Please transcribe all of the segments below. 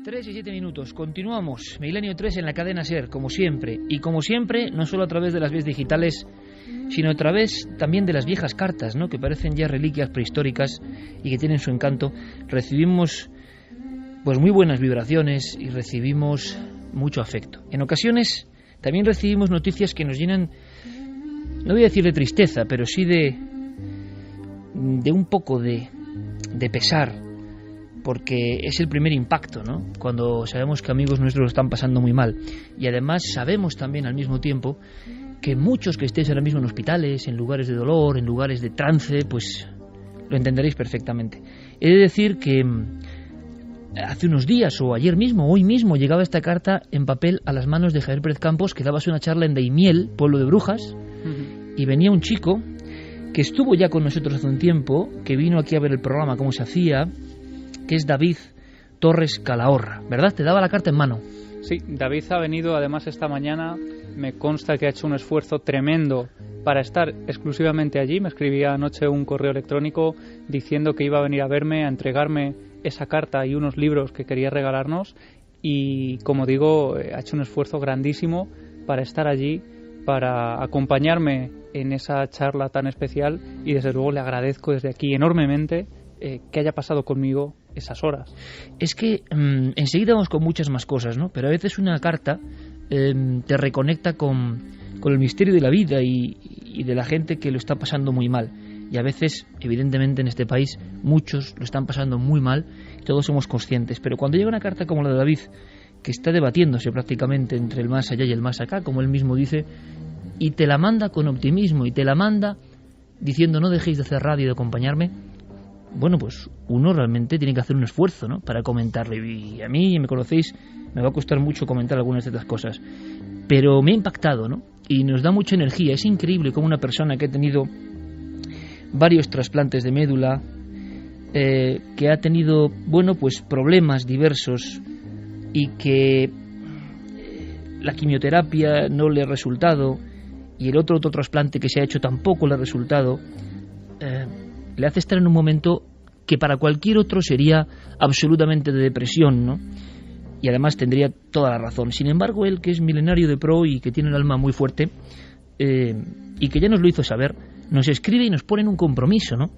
3:07. Continuamos. Milenio 3 en la cadena SER, como siempre. Y como siempre, no solo a través de las vías digitales, sino a través también de las viejas cartas, ¿no?, que parecen ya reliquias prehistóricas y que tienen su encanto. Recibimos pues muy buenas vibraciones y recibimos mucho afecto. En ocasiones también recibimos noticias que nos llenan, no voy a decir de tristeza, pero sí de un poco de pesar, porque es el primer impacto, ¿no?, cuando sabemos que amigos nuestros lo están pasando muy mal. Y además sabemos también al mismo tiempo que muchos que estéis ahora mismo en hospitales, en lugares de dolor, en lugares de trance, pues lo entenderéis perfectamente. He de decir que hace unos días, o ayer mismo, hoy mismo, llegaba esta carta en papel a las manos de Javier Pérez Campos, que dabas una charla en Daimiel, pueblo de Brujas, y venía un chico que estuvo ya con nosotros hace un tiempo, que vino aquí a ver el programa, cómo se hacía, que es David Torres Calahorra, ¿verdad? Te daba la carta en mano. Sí, David ha venido además esta mañana, me consta que ha hecho un esfuerzo tremendo para estar exclusivamente allí. Me escribía anoche un correo electrónico diciendo que iba a venir a verme, a entregarme esa carta y unos libros que quería regalarnos, y como digo, ha hecho un esfuerzo grandísimo para estar allí, para acompañarme en esa charla tan especial, y desde luego le agradezco desde aquí enormemente que haya pasado conmigo esas horas. Es que enseguida vamos con muchas más cosas, ¿no? Pero a veces una carta te reconecta con el misterio de la vida y de la gente que lo está pasando muy mal. Y a veces, evidentemente, en este país muchos lo están pasando muy mal, todos somos conscientes. Pero cuando llega una carta como la de David, que está debatiéndose prácticamente entre el más allá y el más acá, como él mismo dice, y te la manda con optimismo, y te la manda diciendo no dejéis de hacer radio y de acompañarme, bueno, pues uno realmente tiene que hacer un esfuerzo, ¿no?, para comentarlo. Y a mí, me conocéis, me va a costar mucho comentar algunas de estas cosas, pero me ha impactado, ¿no?, y nos da mucha energía. Es increíble cómo una persona que ha tenido varios trasplantes de médula, que ha tenido, bueno, pues problemas diversos, y que la quimioterapia no le ha resultado, y el otro trasplante que se ha hecho tampoco le ha resultado, le hace estar en un momento que para cualquier otro sería absolutamente de depresión, ¿no? Y además tendría toda la razón. Sin embargo, él, que es milenario de pro y que tiene el alma muy fuerte, y que ya nos lo hizo saber, nos escribe y nos pone en un compromiso, ¿no?,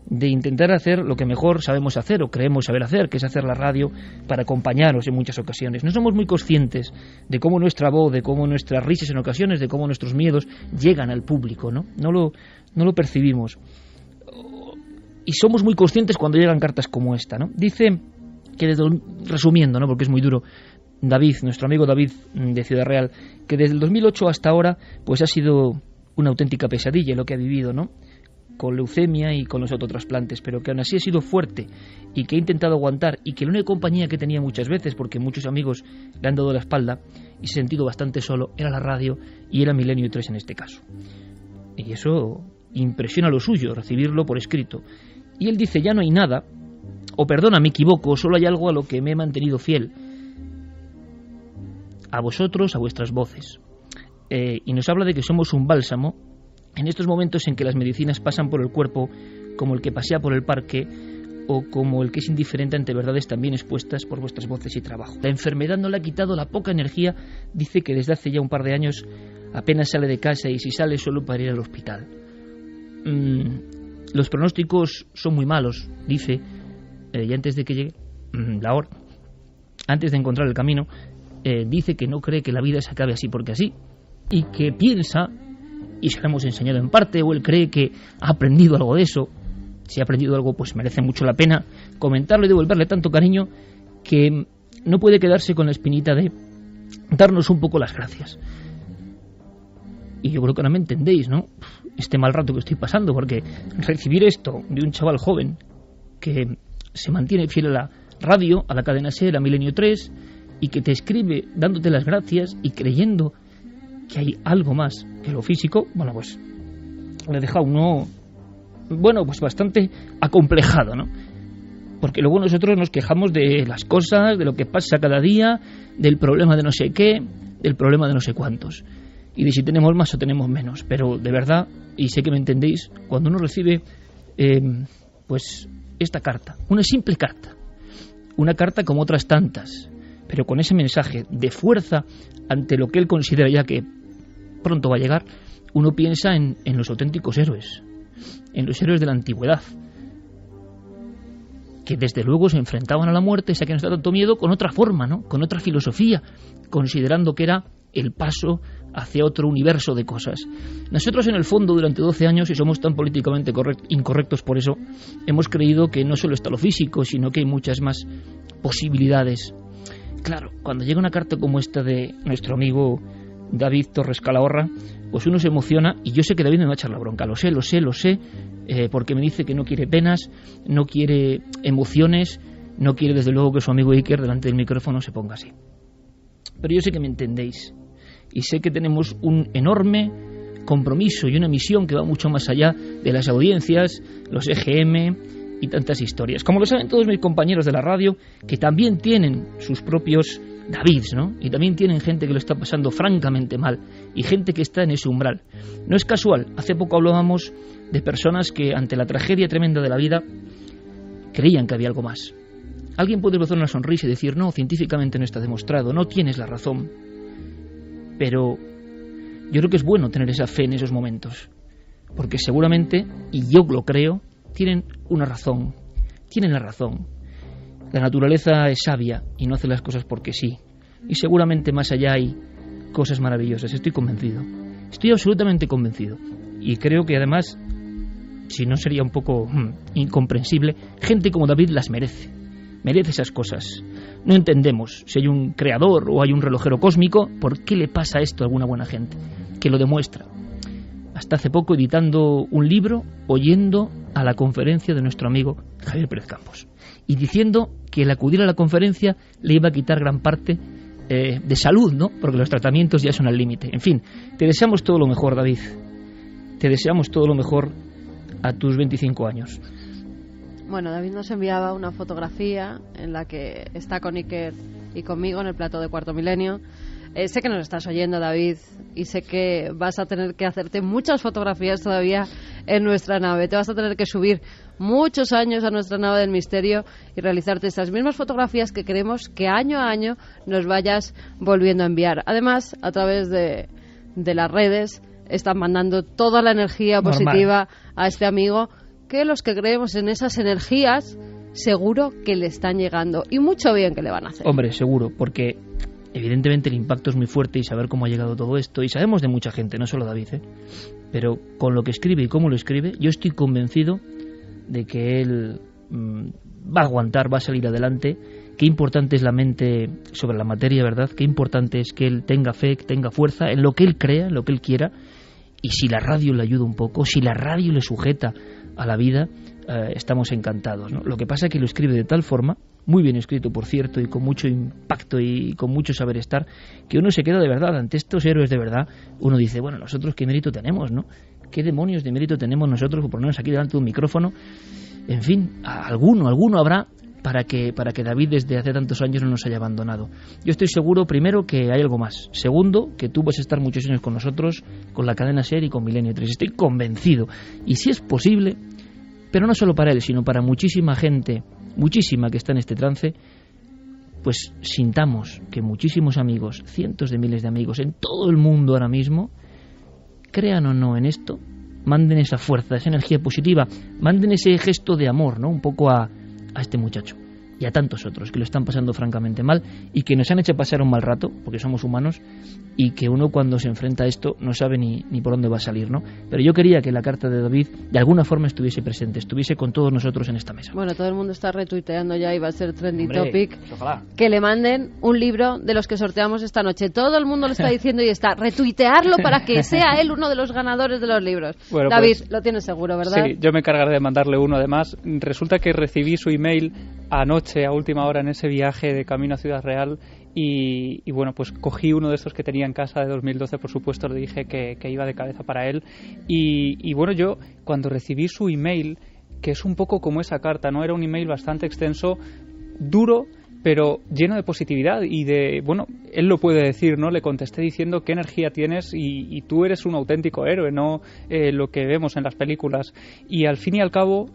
de intentar hacer lo que mejor sabemos hacer o creemos saber hacer, que es hacer la radio para acompañaros en muchas ocasiones. No somos muy conscientes de cómo nuestra voz, de cómo nuestras risas en ocasiones, de cómo nuestros miedos llegan al público, ¿no? No lo percibimos. Y somos muy conscientes cuando llegan cartas como esta, ¿no? Dice que, resumiendo, ¿no?, porque es muy duro, David, nuestro amigo David de Ciudad Real, que desde el 2008 hasta ahora pues ha sido una auténtica pesadilla lo que ha vivido, ¿no?, con leucemia y con los autotrasplantes, pero que aún así ha sido fuerte y que ha intentado aguantar, y que la única compañía que tenía muchas veces, porque muchos amigos le han dado la espalda y se ha sentido bastante solo, era la radio, y era Milenio 3 en este caso. Y eso impresiona lo suyo, recibirlo por escrito. Y él dice: ya no hay nada, o perdona, me equivoco, solo hay algo a lo que me he mantenido fiel, a vosotros, a vuestras voces. Y nos habla de que somos un bálsamo en estos momentos en que las medicinas pasan por el cuerpo como el que pasea por el parque, o como el que es indiferente ante verdades también expuestas por vuestras voces y trabajo. La enfermedad no le ha quitado la poca energía. Dice que desde hace ya un par de años apenas sale de casa, y si sale solo para ir al hospital. Los pronósticos son muy malos, dice, y antes de que llegue la hora, antes de encontrar el camino, dice que no cree que la vida se acabe así porque así, y que piensa, y se lo hemos enseñado en parte, o él cree que ha aprendido algo de eso. Si ha aprendido algo, pues merece mucho la pena comentarlo y devolverle tanto cariño, que no puede quedarse con la espinita de darnos un poco las gracias. Y yo creo que ahora me entendéis, ¿no?, este mal rato que estoy pasando, porque recibir esto de un chaval joven que se mantiene fiel a la radio, a la cadena SER, a Milenio 3, y que te escribe dándote las gracias y creyendo que hay algo más que lo físico, bueno, pues le deja uno, bueno, pues bastante acomplejado, ¿no? Porque luego nosotros nos quejamos de las cosas, de lo que pasa cada día, del problema de no sé qué, del problema de no sé cuántos, y de si tenemos más o tenemos menos. Pero de verdad, y sé que me entendéis, cuando uno recibe pues esta carta, una simple carta, una carta como otras tantas, pero con ese mensaje de fuerza ante lo que él considera ya que pronto va a llegar, uno piensa en los auténticos héroes, en los héroes de la antigüedad, que desde luego se enfrentaban a la muerte, esa que nos da tanto miedo, con otra forma, ¿no? Con otra filosofía, considerando que era el paso hacia otro universo de cosas. Nosotros, en el fondo, durante 12 años, y somos tan políticamente incorrectos por eso, hemos creído que no solo está lo físico, sino que hay muchas más posibilidades. Claro, cuando llega una carta como esta de nuestro amigo David Torres Calahorra, pues uno se emociona, y yo sé que David me va a echar la bronca, lo sé, porque me dice que no quiere penas, no quiere emociones, no quiere desde luego que su amigo Iker delante del micrófono se ponga así. Pero yo sé que me entendéis, y sé que tenemos un enorme compromiso y una misión que va mucho más allá de las audiencias, los EGM y tantas historias. Como lo saben todos mis compañeros de la radio, que también tienen sus propios Davids, ¿no? Y también tienen gente que lo está pasando francamente mal, y gente que está en ese umbral. No es casual, hace poco hablábamos de personas que ante la tragedia tremenda de la vida creían que había algo más. Alguien puede esbozar una sonrisa y decir, no, científicamente no está demostrado, no tienes la razón. Pero yo creo que es bueno tener esa fe en esos momentos, porque seguramente, y yo lo creo, tienen una razón, tienen la razón. La naturaleza es sabia y no hace las cosas porque sí, y seguramente más allá hay cosas maravillosas, estoy convencido, estoy absolutamente convencido, y creo que además, si no sería un poco incomprensible, gente como David las merece esas cosas. No entendemos si hay un creador o hay un relojero cósmico, ¿por qué le pasa esto a alguna buena gente? Que lo demuestra. Hasta hace poco editando un libro, oyendo a la conferencia de nuestro amigo Javier Pérez Campos, y diciendo que el acudir a la conferencia le iba a quitar gran parte de salud, ¿no? Porque los tratamientos ya son al límite. En fin, te deseamos todo lo mejor, David. Te deseamos todo lo mejor a tus 25 años. Bueno, David nos enviaba una fotografía en la que está con Iker y conmigo en el plató de Cuarto Milenio. Sé que nos estás oyendo, David, y sé que vas a tener que hacerte muchas fotografías todavía en nuestra nave. Te vas a tener que subir muchos años a nuestra nave del misterio y realizarte estas mismas fotografías que queremos que año a año nos vayas volviendo a enviar. Además, a través de las redes están mandando toda la energía positiva a este amigo, que los que creemos en esas energías seguro que le están llegando, y mucho bien que le van a hacer. Hombre, seguro, porque evidentemente el impacto es muy fuerte, y saber cómo ha llegado todo esto, y sabemos de mucha gente, no solo David, pero con lo que escribe y cómo lo escribe, yo estoy convencido de que él va a aguantar, va a salir adelante. Qué importante es la mente sobre la materia, ¿verdad? Qué importante es que él tenga fe, que tenga fuerza en lo que él crea, en lo que él quiera, y si la radio le ayuda un poco, si la radio le sujeta a la vida, estamos encantados, ¿no? Lo que pasa es que lo escribe de tal forma, muy bien escrito por cierto, y con mucho impacto y con mucho saber estar, que uno se queda de verdad ante estos héroes de verdad. Uno dice, bueno, nosotros qué mérito tenemos, ¿no? ¿Qué demonios de mérito tenemos nosotros por ponernos aquí delante de un micrófono? En fin, alguno habrá para que David desde hace tantos años no nos haya abandonado. Yo estoy seguro, primero, que hay algo más. Segundo, que tú vas a estar muchos años con nosotros, con la cadena SER y con Milenio 3. Estoy convencido. Y si es posible, pero no solo para él, sino para muchísima gente, muchísima que está en este trance, pues sintamos que muchísimos amigos, cientos de miles de amigos en todo el mundo ahora mismo, crean o no en esto, manden esa fuerza, esa energía positiva, manden ese gesto de amor, ¿no? Un poco a este muchacho y a tantos otros que lo están pasando francamente mal y que nos han hecho pasar un mal rato, porque somos humanos, y que uno cuando se enfrenta a esto no sabe ni por dónde va a salir, ¿no? Pero yo quería que la carta de David de alguna forma estuviese presente, estuviese con todos nosotros en esta mesa. Bueno, todo el mundo está retuiteando ya y va a ser trending topic. Ojalá. Que le manden un libro de los que sorteamos esta noche. Todo el mundo lo está diciendo y está retuitearlo para que sea él uno de los ganadores de los libros. Bueno, David, pues, lo tienes seguro, ¿verdad? Sí, yo me encargaré de mandarle uno. Además, resulta que recibí su email anoche a última hora en ese viaje de camino a Ciudad Real y bueno, pues cogí uno de estos que tenía en casa de 2012, por supuesto, le dije que iba de cabeza para él y bueno, yo cuando recibí su email, que es un poco como esa carta, ¿no? Era un email bastante extenso, duro, pero lleno de positividad y de, bueno, él lo puede decir, ¿no? Le contesté diciendo qué energía tienes y tú eres un auténtico héroe, no lo que vemos en las películas. Y al fin y al cabo,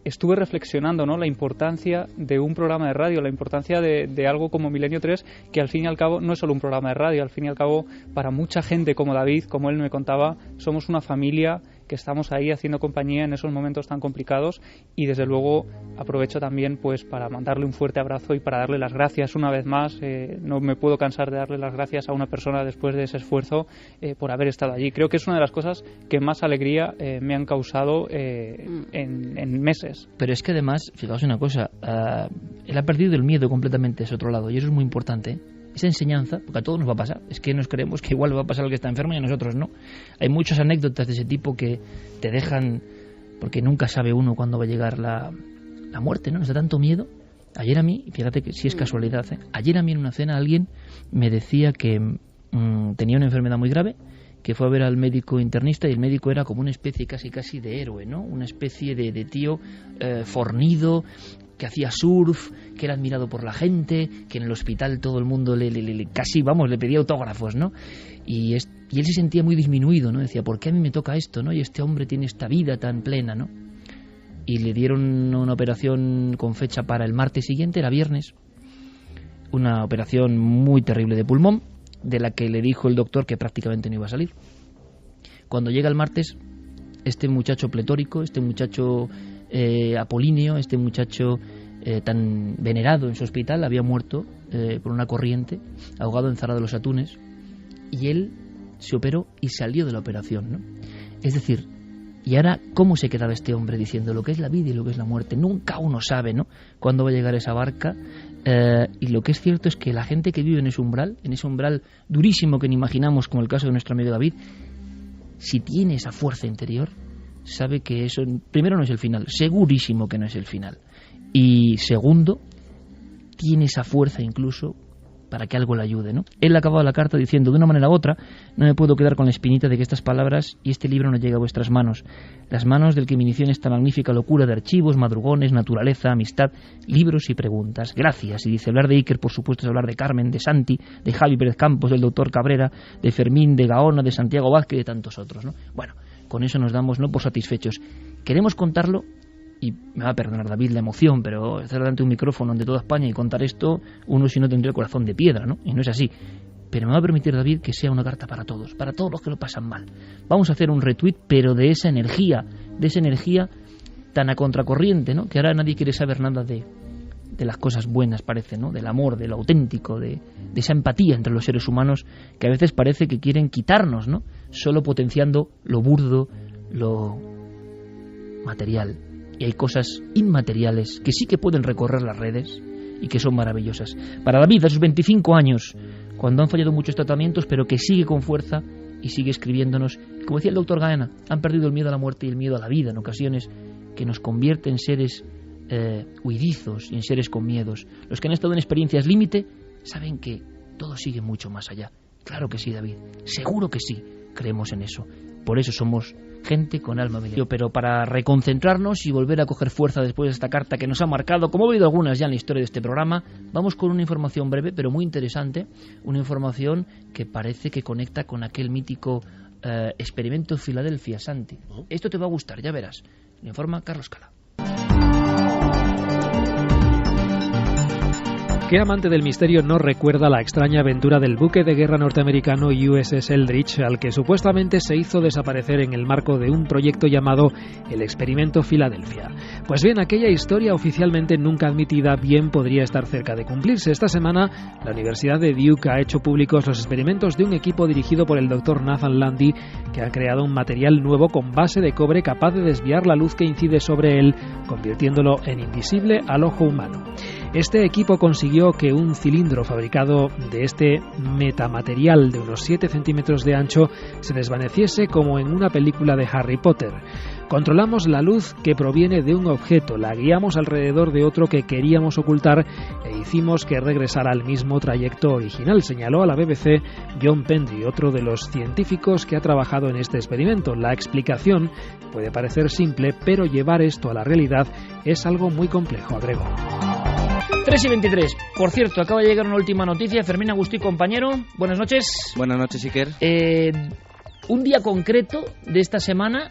estuve reflexionando, ¿no?, la importancia de un programa de radio, la importancia de algo como Milenio 3, que al fin y al cabo no es solo un programa de radio, al fin y al cabo para mucha gente como David, como él me contaba, somos una familia que estamos ahí haciendo compañía en esos momentos tan complicados, y desde luego aprovecho también pues para mandarle un fuerte abrazo y para darle las gracias una vez más. No me puedo cansar de darle las gracias a una persona después de ese esfuerzo por haber estado allí. Creo que es una de las cosas que más alegría me han causado en meses. Pero es que además, fijaos una cosa, él ha perdido el miedo completamente a ese otro lado, y eso es muy importante, ¿eh? Esa enseñanza, porque a todos nos va a pasar, es que nos creemos que igual va a pasar al que está enfermo y a nosotros no. Hay muchas anécdotas de ese tipo que te dejan, porque nunca sabe uno cuándo va a llegar la muerte, ¿no? Nos da tanto miedo. Ayer a mí, fíjate que sí es casualidad, ¿eh? Ayer a mí en una cena alguien me decía que tenía una enfermedad muy grave, que fue a ver al médico internista, y el médico era como una especie casi de héroe, ¿no? Una especie de tío fornido, que hacía surf, que era admirado por la gente, que en el hospital todo el mundo le pedía autógrafos, ¿no? Y él se sentía muy disminuido, ¿no? Decía, ¿por qué a mí me toca esto, no? Y este hombre tiene esta vida tan plena, ¿no? Y le dieron una operación con fecha para el martes siguiente, era viernes, una operación muy terrible de pulmón, de la que le dijo el doctor que prácticamente no iba a salir. Cuando llega el martes, este muchacho pletórico, este muchacho apolíneo, este muchacho tan venerado en su hospital, había muerto por una corriente, ahogado en Zara de los Atunes, y él se operó y salió de la operación, ¿no? Es decir, y ahora, ¿cómo se quedaba este hombre diciendo lo que es la vida y lo que es la muerte? Nunca uno sabe, ¿no?, cuándo va a llegar esa barca, y lo que es cierto es que la gente que vive en ese umbral durísimo que ni imaginamos, como el caso de nuestro amigo David, si tiene esa fuerza interior, sabe que eso, primero, no es el final, segurísimo que no es el final, y segundo, tiene esa fuerza incluso para que algo le ayude, ¿no? Él acababa la carta diciendo, de una manera u otra, no me puedo quedar con la espinita de que estas palabras y este libro no llegue a vuestras manos, las manos del que me inició en esta magnífica locura de archivos, madrugones, naturaleza, amistad, libros y preguntas. Gracias. Y dice, hablar de Iker, por supuesto, es hablar de Carmen, de Santi, de Javi Pérez Campos, del doctor Cabrera, de Fermín, de Gaona, de Santiago Vázquez y de tantos otros, ¿no? Bueno, con eso nos damos no por satisfechos. Queremos contarlo, y me va a perdonar David la emoción, pero estar delante de un micrófono de toda España y contar esto, uno si no tendría el corazón de piedra, ¿no? Y no es así. Pero me va a permitir, David, que sea una carta para todos los que lo pasan mal. Vamos a hacer un retweet, pero de esa energía tan a contracorriente, ¿no?, que ahora nadie quiere saber nada de las cosas buenas, parece, ¿no?, del amor, de lo auténtico, de esa empatía entre los seres humanos, que a veces parece que quieren quitarnos, ¿no?, solo potenciando lo burdo, lo material. Y hay cosas inmateriales que sí que pueden recorrer las redes y que son maravillosas. Para David, a sus 25 años, cuando han fallado muchos tratamientos, pero que sigue con fuerza y sigue escribiéndonos. Como decía el doctor Gaena, han perdido el miedo a la muerte y el miedo a la vida en ocasiones, que nos convierte en seres huidizos y en seres con miedos. Los que han estado en experiencias límite saben que todo sigue mucho más allá. Claro que sí, David, seguro que sí, creemos en eso. Por eso somos gente con alma milenaria. Pero para reconcentrarnos y volver a coger fuerza después de esta carta que nos ha marcado, como he oído algunas ya en la historia de este programa, vamos con una información breve pero muy interesante, una información que parece que conecta con aquel mítico experimento Filadelfia, Santi. Esto te va a gustar, ya verás. Le informa Carlos Cala. ¿Qué amante del misterio no recuerda la extraña aventura del buque de guerra norteamericano USS Eldridge, al que supuestamente se hizo desaparecer en el marco de un proyecto llamado el Experimento Filadelfia? Pues bien, aquella historia oficialmente nunca admitida bien podría estar cerca de cumplirse. Esta semana, la Universidad de Duke ha hecho públicos los experimentos de un equipo dirigido por el Dr. Nathan Landy, que ha creado un material nuevo con base de cobre capaz de desviar la luz que incide sobre él, convirtiéndolo en invisible al ojo humano. Este equipo consiguió que un cilindro fabricado de este metamaterial de unos 7 centímetros de ancho se desvaneciese como en una película de Harry Potter. Controlamos la luz que proviene de un objeto, la guiamos alrededor de otro que queríamos ocultar e hicimos que regresara al mismo trayecto original, señaló a la BBC John Pendry, otro de los científicos que ha trabajado en este experimento. La explicación puede parecer simple, pero llevar esto a la realidad es algo muy complejo, agregó. 3:23. Por cierto, acaba de llegar una última noticia. Fermín Agustí, compañero, buenas noches. Buenas noches, Iker. Un día concreto de esta semana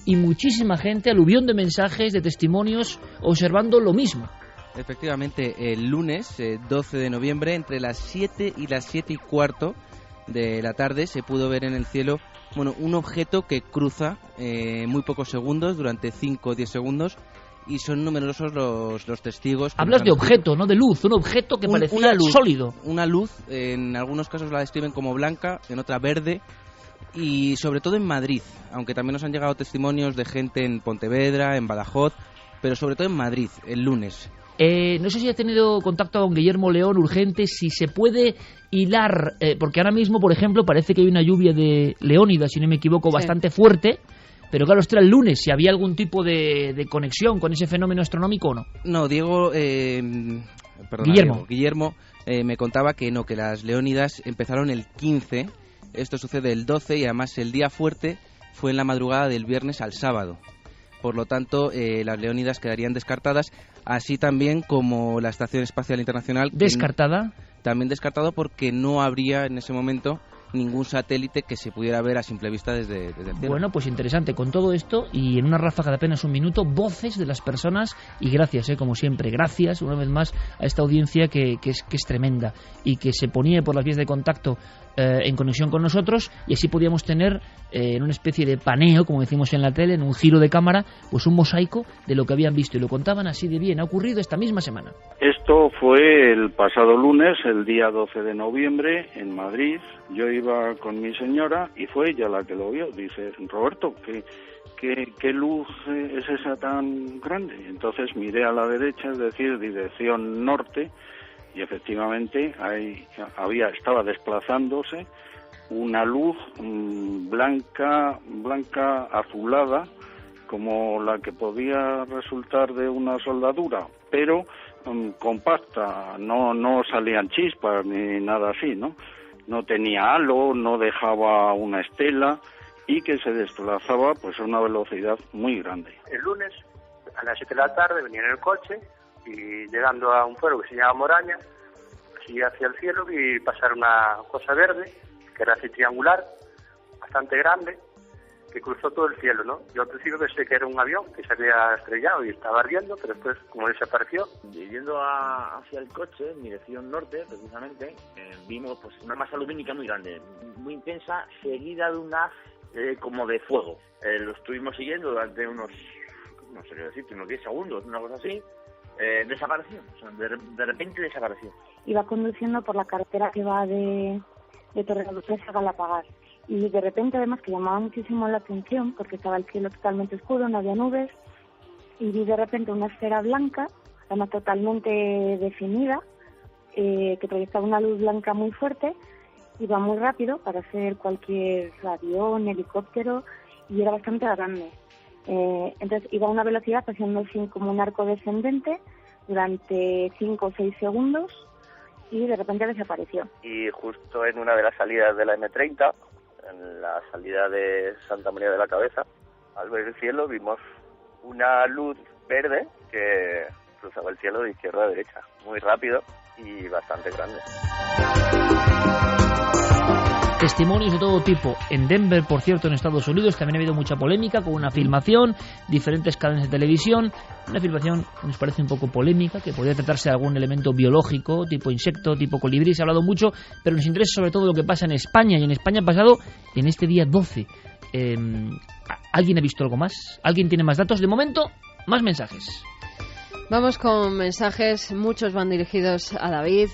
y muchísima gente, aluvión de mensajes, de testimonios, observando lo mismo. Efectivamente, el lunes 12 de noviembre, entre las 7 y las 7:15 de la tarde, se pudo ver en el cielo un objeto que cruza muy pocos segundos, durante 5 o 10 segundos, y son numerosos los testigos. Hablas de objeto, no de luz, un objeto que parecía sólido. Una luz, en algunos casos la describen como blanca, en otra verde, y sobre todo en Madrid, aunque también nos han llegado testimonios de gente en Pontevedra, en Badajoz, pero sobre todo en Madrid, el lunes. No sé si ha tenido contacto con Guillermo León urgente, si se puede hilar, porque ahora mismo, por ejemplo, parece que hay una lluvia de leónidas, si no me equivoco, sí, bastante fuerte. Pero claro, esto era el lunes, si había algún tipo de conexión con ese fenómeno astronómico o no. No, Guillermo me contaba que no, que las leónidas empezaron el 15, esto sucede el 12 y además el día fuerte fue en la madrugada del viernes al sábado. Por lo tanto, las leónidas quedarían descartadas, así también como la Estación Espacial Internacional. ¿Descartada? También descartado porque no habría en ese momento ningún satélite que se pudiera ver a simple vista desde el cielo. Bueno, pues interesante. Con todo esto, y en una ráfaga de apenas un minuto, voces de las personas, y gracias, como siempre, gracias una vez más a esta audiencia que es tremenda, y que se ponía por las vías de contacto en conexión con nosotros, y así podíamos tener en una especie de paneo, como decimos en la tele, en un giro de cámara, pues un mosaico de lo que habían visto, y lo contaban así de bien. Ha ocurrido esta misma semana. Esto fue el pasado lunes, el día 12 de noviembre, en Madrid. Yo iba con mi señora y fue ella la que lo vio. Dice, Roberto, ¿qué luz es esa tan grande? Entonces miré a la derecha, es decir, dirección norte, y efectivamente ahí estaba desplazándose una luz blanca azulada, como la que podía resultar de una soldadura, pero compacta, no salían chispas ni nada así, ¿no? No tenía halo, no dejaba una estela y que se desplazaba pues a una velocidad muy grande. El lunes a las 7 de la tarde venía en el coche y llegando a un pueblo que se llama Moraña, así hacia el cielo, y pasar una cosa verde que era así triangular, bastante grande, que cruzó todo el cielo, ¿no? Yo al principio pensé que era un avión que se había estrellado y estaba ardiendo, pero después, como desapareció. Yendo hacia el coche, en dirección norte, precisamente, vimos pues una masa lumínica muy grande, muy intensa, seguida de un haz como de fuego. Lo estuvimos siguiendo durante unos 10 segundos, una cosa así. Desapareció, o sea, de repente desapareció. Iba conduciendo por la carretera que va de Torrelodones a Galapagar. Y de repente, además, que llamaba muchísimo la atención porque estaba el cielo totalmente oscuro, no había nubes, y vi de repente una esfera blanca, además totalmente definida, que proyectaba una luz blanca muy fuerte, iba muy rápido para ser cualquier avión, helicóptero, y era bastante grande. Entonces iba a una velocidad haciendo así como un arco descendente durante 5 o 6 segundos, y de repente desapareció. Y justo en una de las salidas de la M30, en la salida de Santa María de la Cabeza, al ver el cielo vimos una luz verde que cruzaba el cielo de izquierda a derecha, muy rápido y bastante grande. Testimonios de todo tipo. En Denver, por cierto, en Estados Unidos, también ha habido mucha polémica con una filmación, diferentes cadenas de televisión, una filmación que nos parece un poco polémica, que podría tratarse de algún elemento biológico, tipo insecto, tipo colibrí, se ha hablado mucho, pero nos interesa sobre todo lo que pasa en España, y en España ha pasado en este día 12. ¿Alguien ha visto algo más? ¿Alguien tiene más datos? De momento, más mensajes. Vamos con mensajes, muchos van dirigidos a David.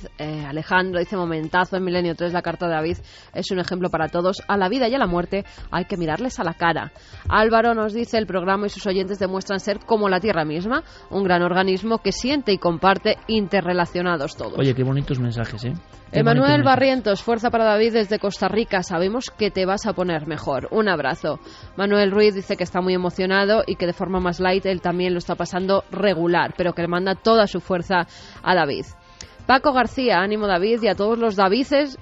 Alejandro dice: momentazo en Milenio 3, la carta de David es un ejemplo para todos. A la vida y a la muerte hay que mirarles a la cara. Álvaro nos dice: el programa y sus oyentes demuestran ser como la Tierra misma, un gran organismo que siente y comparte, interrelacionados todos. Oye, qué bonitos mensajes, ¿eh? Emanuel Barrientos: fuerza para David desde Costa Rica, sabemos que te vas a poner mejor. Un abrazo. Manuel Ruiz dice que está muy emocionado y que de forma más light él también lo está pasando regular, pero que le manda toda su fuerza a David. Paco García: ánimo David y a todos los Davices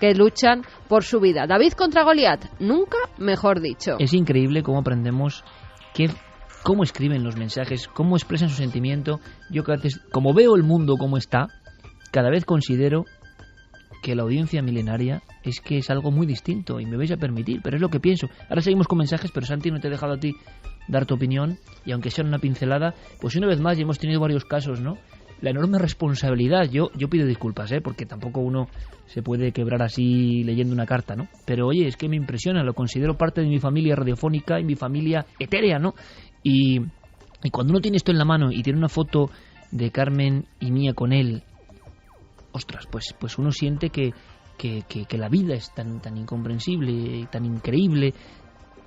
que luchan por su vida. David contra Goliat, nunca mejor dicho. Es increíble cómo aprendemos cómo escriben los mensajes, cómo expresan su sentimiento. Yo que a veces, como veo el mundo como está, cada vez considero que la audiencia milenaria es que es algo muy distinto, y me vais a permitir, pero es lo que pienso. Ahora seguimos con mensajes, pero Santi, no te he dejado a ti dar tu opinión, y aunque sea una pincelada, pues una vez más, ya hemos tenido varios casos, ¿no? La enorme responsabilidad, yo pido disculpas, porque tampoco uno se puede quebrar así leyendo una carta, ¿no? Pero oye, es que me impresiona, lo considero parte de mi familia radiofónica y mi familia etérea, ¿no? Y cuando uno tiene esto en la mano y tiene una foto de Carmen y mía con él, ostras, pues uno siente que la vida es tan incomprensible, tan increíble,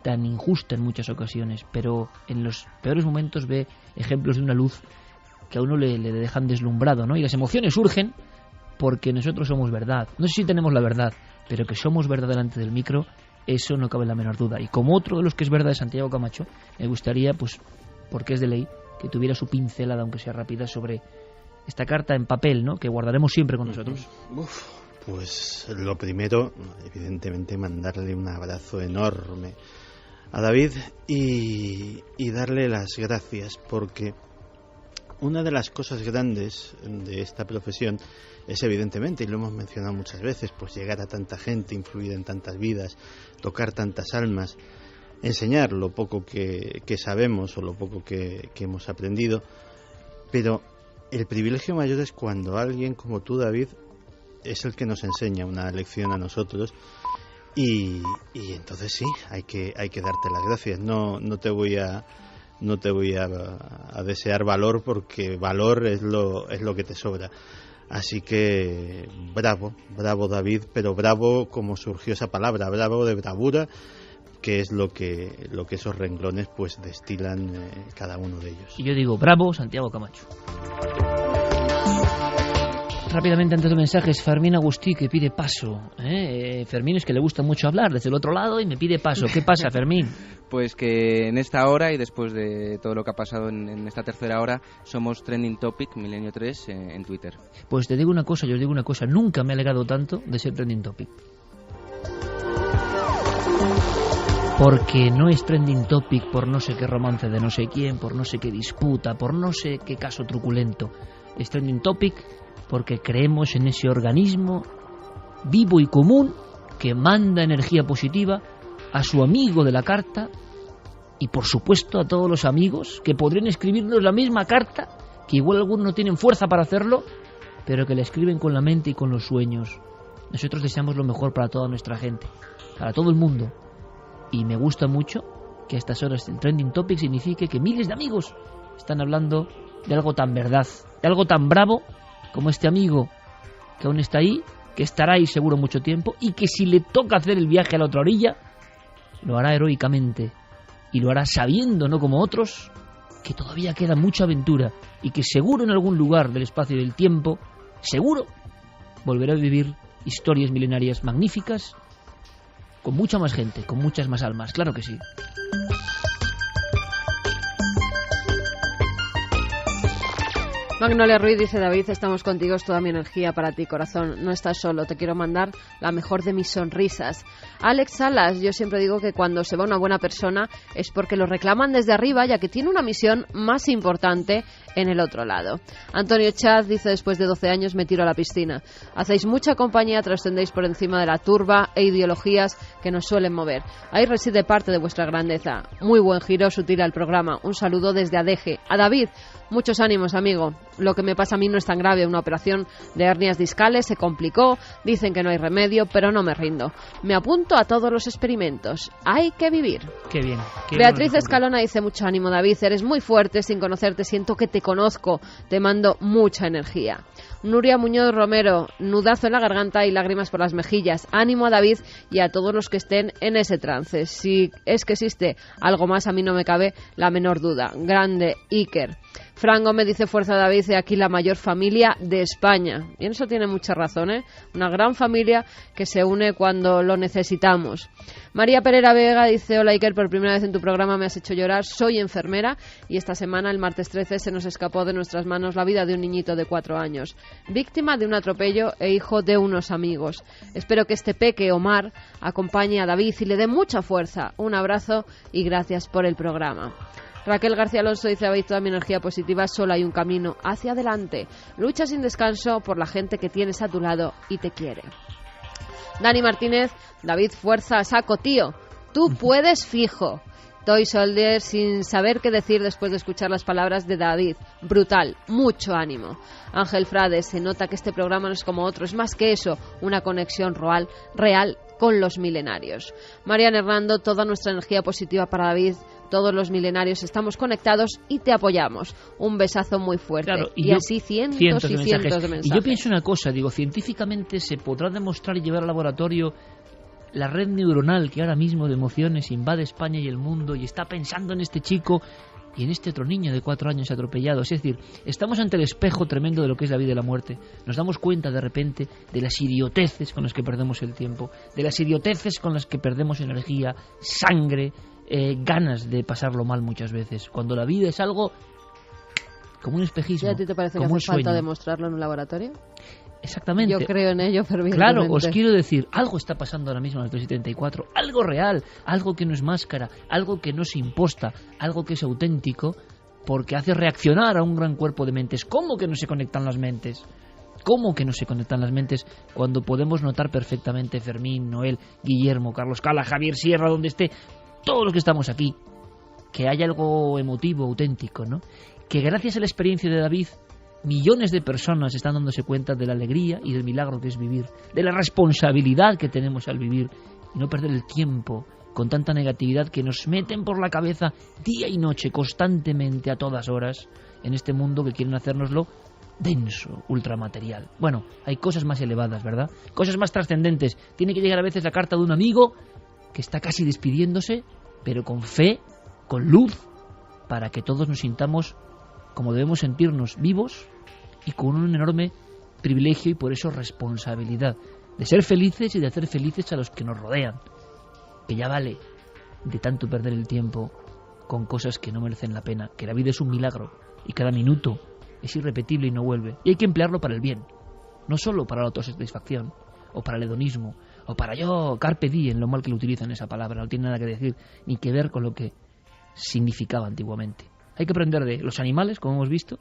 tan injusta en muchas ocasiones, pero en los peores momentos ve ejemplos de una luz que a uno le dejan deslumbrado, ¿no? Y las emociones surgen porque nosotros somos verdad. No sé si tenemos la verdad, pero que somos verdad delante del micro, eso no cabe la menor duda. Y como otro de los que es verdad es Santiago Camacho, me gustaría, pues, porque es de ley, que tuviera su pincelada, aunque sea rápida, sobre esta carta en papel, ¿no? Que guardaremos siempre con nosotros. Pues lo primero, evidentemente, mandarle un abrazo enorme a David y darle las gracias, porque una de las cosas grandes de esta profesión es, evidentemente, y lo hemos mencionado muchas veces, pues llegar a tanta gente, influir en tantas vidas, tocar tantas almas, enseñar lo poco que sabemos o lo poco que hemos aprendido. Pero el privilegio mayor es cuando alguien como tú, David, es el que nos enseña una lección a nosotros, y entonces sí, hay que darte las gracias. No te voy a desear valor, porque valor es lo que te sobra. Así que bravo David, pero bravo como surgió esa palabra, bravo de bravura, que es lo que esos renglones pues destilan cada uno de ellos. Y yo digo bravo Santiago Camacho. Rápidamente, antes de mensajes, Fermín Agustí, que pide paso. Fermín es que le gusta mucho hablar desde el otro lado y me pide paso. ¿Qué pasa, Fermín? Pues que en esta hora y después de todo lo que ha pasado en esta tercera hora, somos Trending Topic Milenio 3 en Twitter. Pues yo os digo una cosa, nunca me he alegrado tanto de ser Trending Topic. Porque no es Trending Topic por no sé qué romance de no sé quién, por no sé qué disputa, por no sé qué caso truculento. Es Trending Topic porque creemos en ese organismo vivo y común que manda energía positiva a su amigo de la carta, y por supuesto a todos los amigos que podrían escribirnos la misma carta, que igual algunos no tienen fuerza para hacerlo, pero que la escriben con la mente y con los sueños. Nosotros deseamos lo mejor para toda nuestra gente, para todo el mundo, y me gusta mucho que a estas horas el Trending Topic signifique que miles de amigos están hablando de algo tan verdad, de algo tan bravo como este amigo que aún está ahí, que estará ahí seguro mucho tiempo, y que si le toca hacer el viaje a la otra orilla, lo hará heroicamente, y lo hará sabiendo, no como otros, que todavía queda mucha aventura, y que seguro en algún lugar del espacio y del tiempo, seguro, volverá a vivir historias milenarias magníficas, con mucha más gente, con muchas más almas, claro que sí. Magnolia Ruiz dice: David, estamos contigo, es toda mi energía para ti, corazón, no estás solo, te quiero mandar la mejor de mis sonrisas. Alex Salas: yo siempre digo que cuando se va una buena persona es porque lo reclaman desde arriba, ya que tiene una misión más importante en el otro lado. Antonio Chaz dice: después de 12 años me tiro a la piscina. Hacéis mucha compañía, trascendéis por encima de la turba e ideologías que nos suelen mover. Ahí reside parte de vuestra grandeza. Muy buen giro sutil al programa. Un saludo desde Adeje. A David: muchos ánimos, amigo. Lo que me pasa a mí no es tan grave. Una operación de hernias discales se complicó. Dicen que no hay remedio, pero no me rindo. Me apunto a todos los experimentos. Hay que vivir. Qué bien. Beatriz Escalona dice: mucho ánimo, David. Eres muy fuerte. Sin conocerte siento que te conozco. Te mando mucha energía. Nuria Muñoz Romero: nudazo en la garganta y lágrimas por las mejillas. Ánimo a David y a todos los que estén en ese trance. Si es que existe algo más, a mí no me cabe la menor duda. Grande Iker. Fran Gómez dice: fuerza, David, de aquí la mayor familia de España. Y en eso tiene mucha razón, ¿eh? Una gran familia que se une cuando lo necesitamos. María Pereira Vega dice: hola Iker, por primera vez en tu programa me has hecho llorar. Soy enfermera y esta semana, el martes 13, se nos escapó de nuestras manos la vida de un niñito de 4 años, víctima de un atropello e hijo de unos amigos. Espero que este peque, Omar, acompañe a David y le dé mucha fuerza. Un abrazo y gracias por el programa. Raquel García Alonso dice: David, toda mi energía positiva, solo hay un camino hacia adelante. Lucha sin descanso por la gente que tienes a tu lado y te quiere. Dani Martínez: David, fuerza, saco, tío. Tú puedes, fijo. Toy Soldier, sin saber qué decir después de escuchar las palabras de David. Brutal, mucho ánimo. Ángel Frade: se nota que este programa no es como otro, es más que eso, una conexión real con los milenarios. Marian Hernando: toda nuestra energía positiva para David, todos los milenarios estamos conectados y te apoyamos. Un besazo muy fuerte. Claro, y así cientos y cientos de mensajes. Y yo pienso una cosa, digo, científicamente se podrá demostrar y llevar al laboratorio la red neuronal que ahora mismo de emociones invade España y el mundo y está pensando en este chico y en este otro niño de 4 años atropellado. Es decir, estamos ante el espejo tremendo de lo que es la vida y la muerte. Nos damos cuenta de repente de las idioteces con las que perdemos el tiempo, de las idioteces con las que perdemos energía, sangre, ganas de pasarlo mal muchas veces. Cuando la vida es algo como un espejismo. ¿Y a ti te parece que hace falta demostrarlo en un laboratorio? Exactamente. Yo creo en ello fervientemente. Claro, os quiero decir, algo está pasando ahora mismo en el 374, algo real, algo que no es máscara, algo que no se imposta, algo que es auténtico, porque hace reaccionar a un gran cuerpo de mentes. ¿Cómo que no se conectan las mentes? ¿Cómo que no se conectan las mentes cuando podemos notar perfectamente Fermín, Noel, Guillermo, Carlos Cala, Javier Sierra, donde esté, todos los que estamos aquí, que hay algo emotivo, auténtico, ¿no? Que gracias a la experiencia de David, millones de personas están dándose cuenta de la alegría y del milagro que es vivir, de la responsabilidad que tenemos al vivir y no perder el tiempo con tanta negatividad que nos meten por la cabeza día y noche, constantemente, a todas horas, en este mundo que quieren hacérnoslo denso, ultramaterial. Bueno, hay cosas más elevadas, ¿verdad? Cosas más trascendentes. Tiene que llegar a veces la carta de un amigo que está casi despidiéndose, pero con fe, con luz, para que todos nos sintamos como debemos sentirnos, vivos y con un enorme privilegio y por eso responsabilidad de ser felices y de hacer felices a los que nos rodean, que ya vale de tanto perder el tiempo con cosas que no merecen la pena, que la vida es un milagro y cada minuto es irrepetible y no vuelve, y hay que emplearlo para el bien, no solo para la autosatisfacción o para el hedonismo o para yo carpe diem, lo mal que lo utilizan esa palabra, no tiene nada que decir ni que ver con lo que significaba antiguamente. Hay que aprender de los animales, como hemos visto,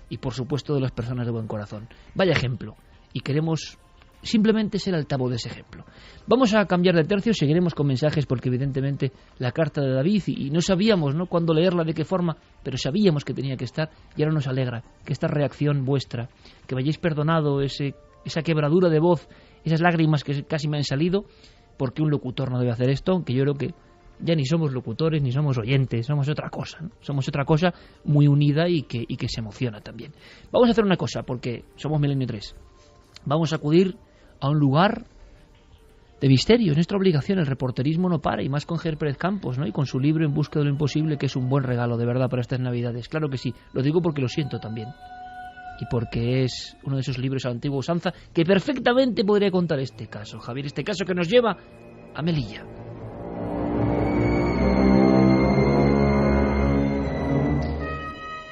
y por supuesto de las personas de buen corazón. Vaya ejemplo. Y queremos simplemente ser altavoz de ese ejemplo. Vamos a cambiar de tercio, seguiremos con mensajes porque evidentemente la carta de David, y no sabíamos, ¿no?, cuándo leerla, de qué forma, pero sabíamos que tenía que estar, y ahora nos alegra que esta reacción vuestra, que me hayáis perdonado esa quebradura de voz, esas lágrimas que casi me han salido, porque un locutor no debe hacer esto, aunque yo creo que ya ni somos locutores, ni somos oyentes, somos otra cosa, ¿no? Somos otra cosa muy unida y que se emociona también. Vamos a hacer una cosa, porque somos Milenio 3. Vamos a acudir a un lugar de misterio. Es nuestra obligación, el reporterismo no para, y más con Ger Pérez Campos, ¿no? Y con su libro En busca de lo imposible, que es un buen regalo, de verdad, para estas Navidades. Claro que sí, lo digo porque lo siento también. Y porque es uno de esos libros a la antigua usanza que perfectamente podría contar este caso, Javier, este caso que nos lleva a Melilla.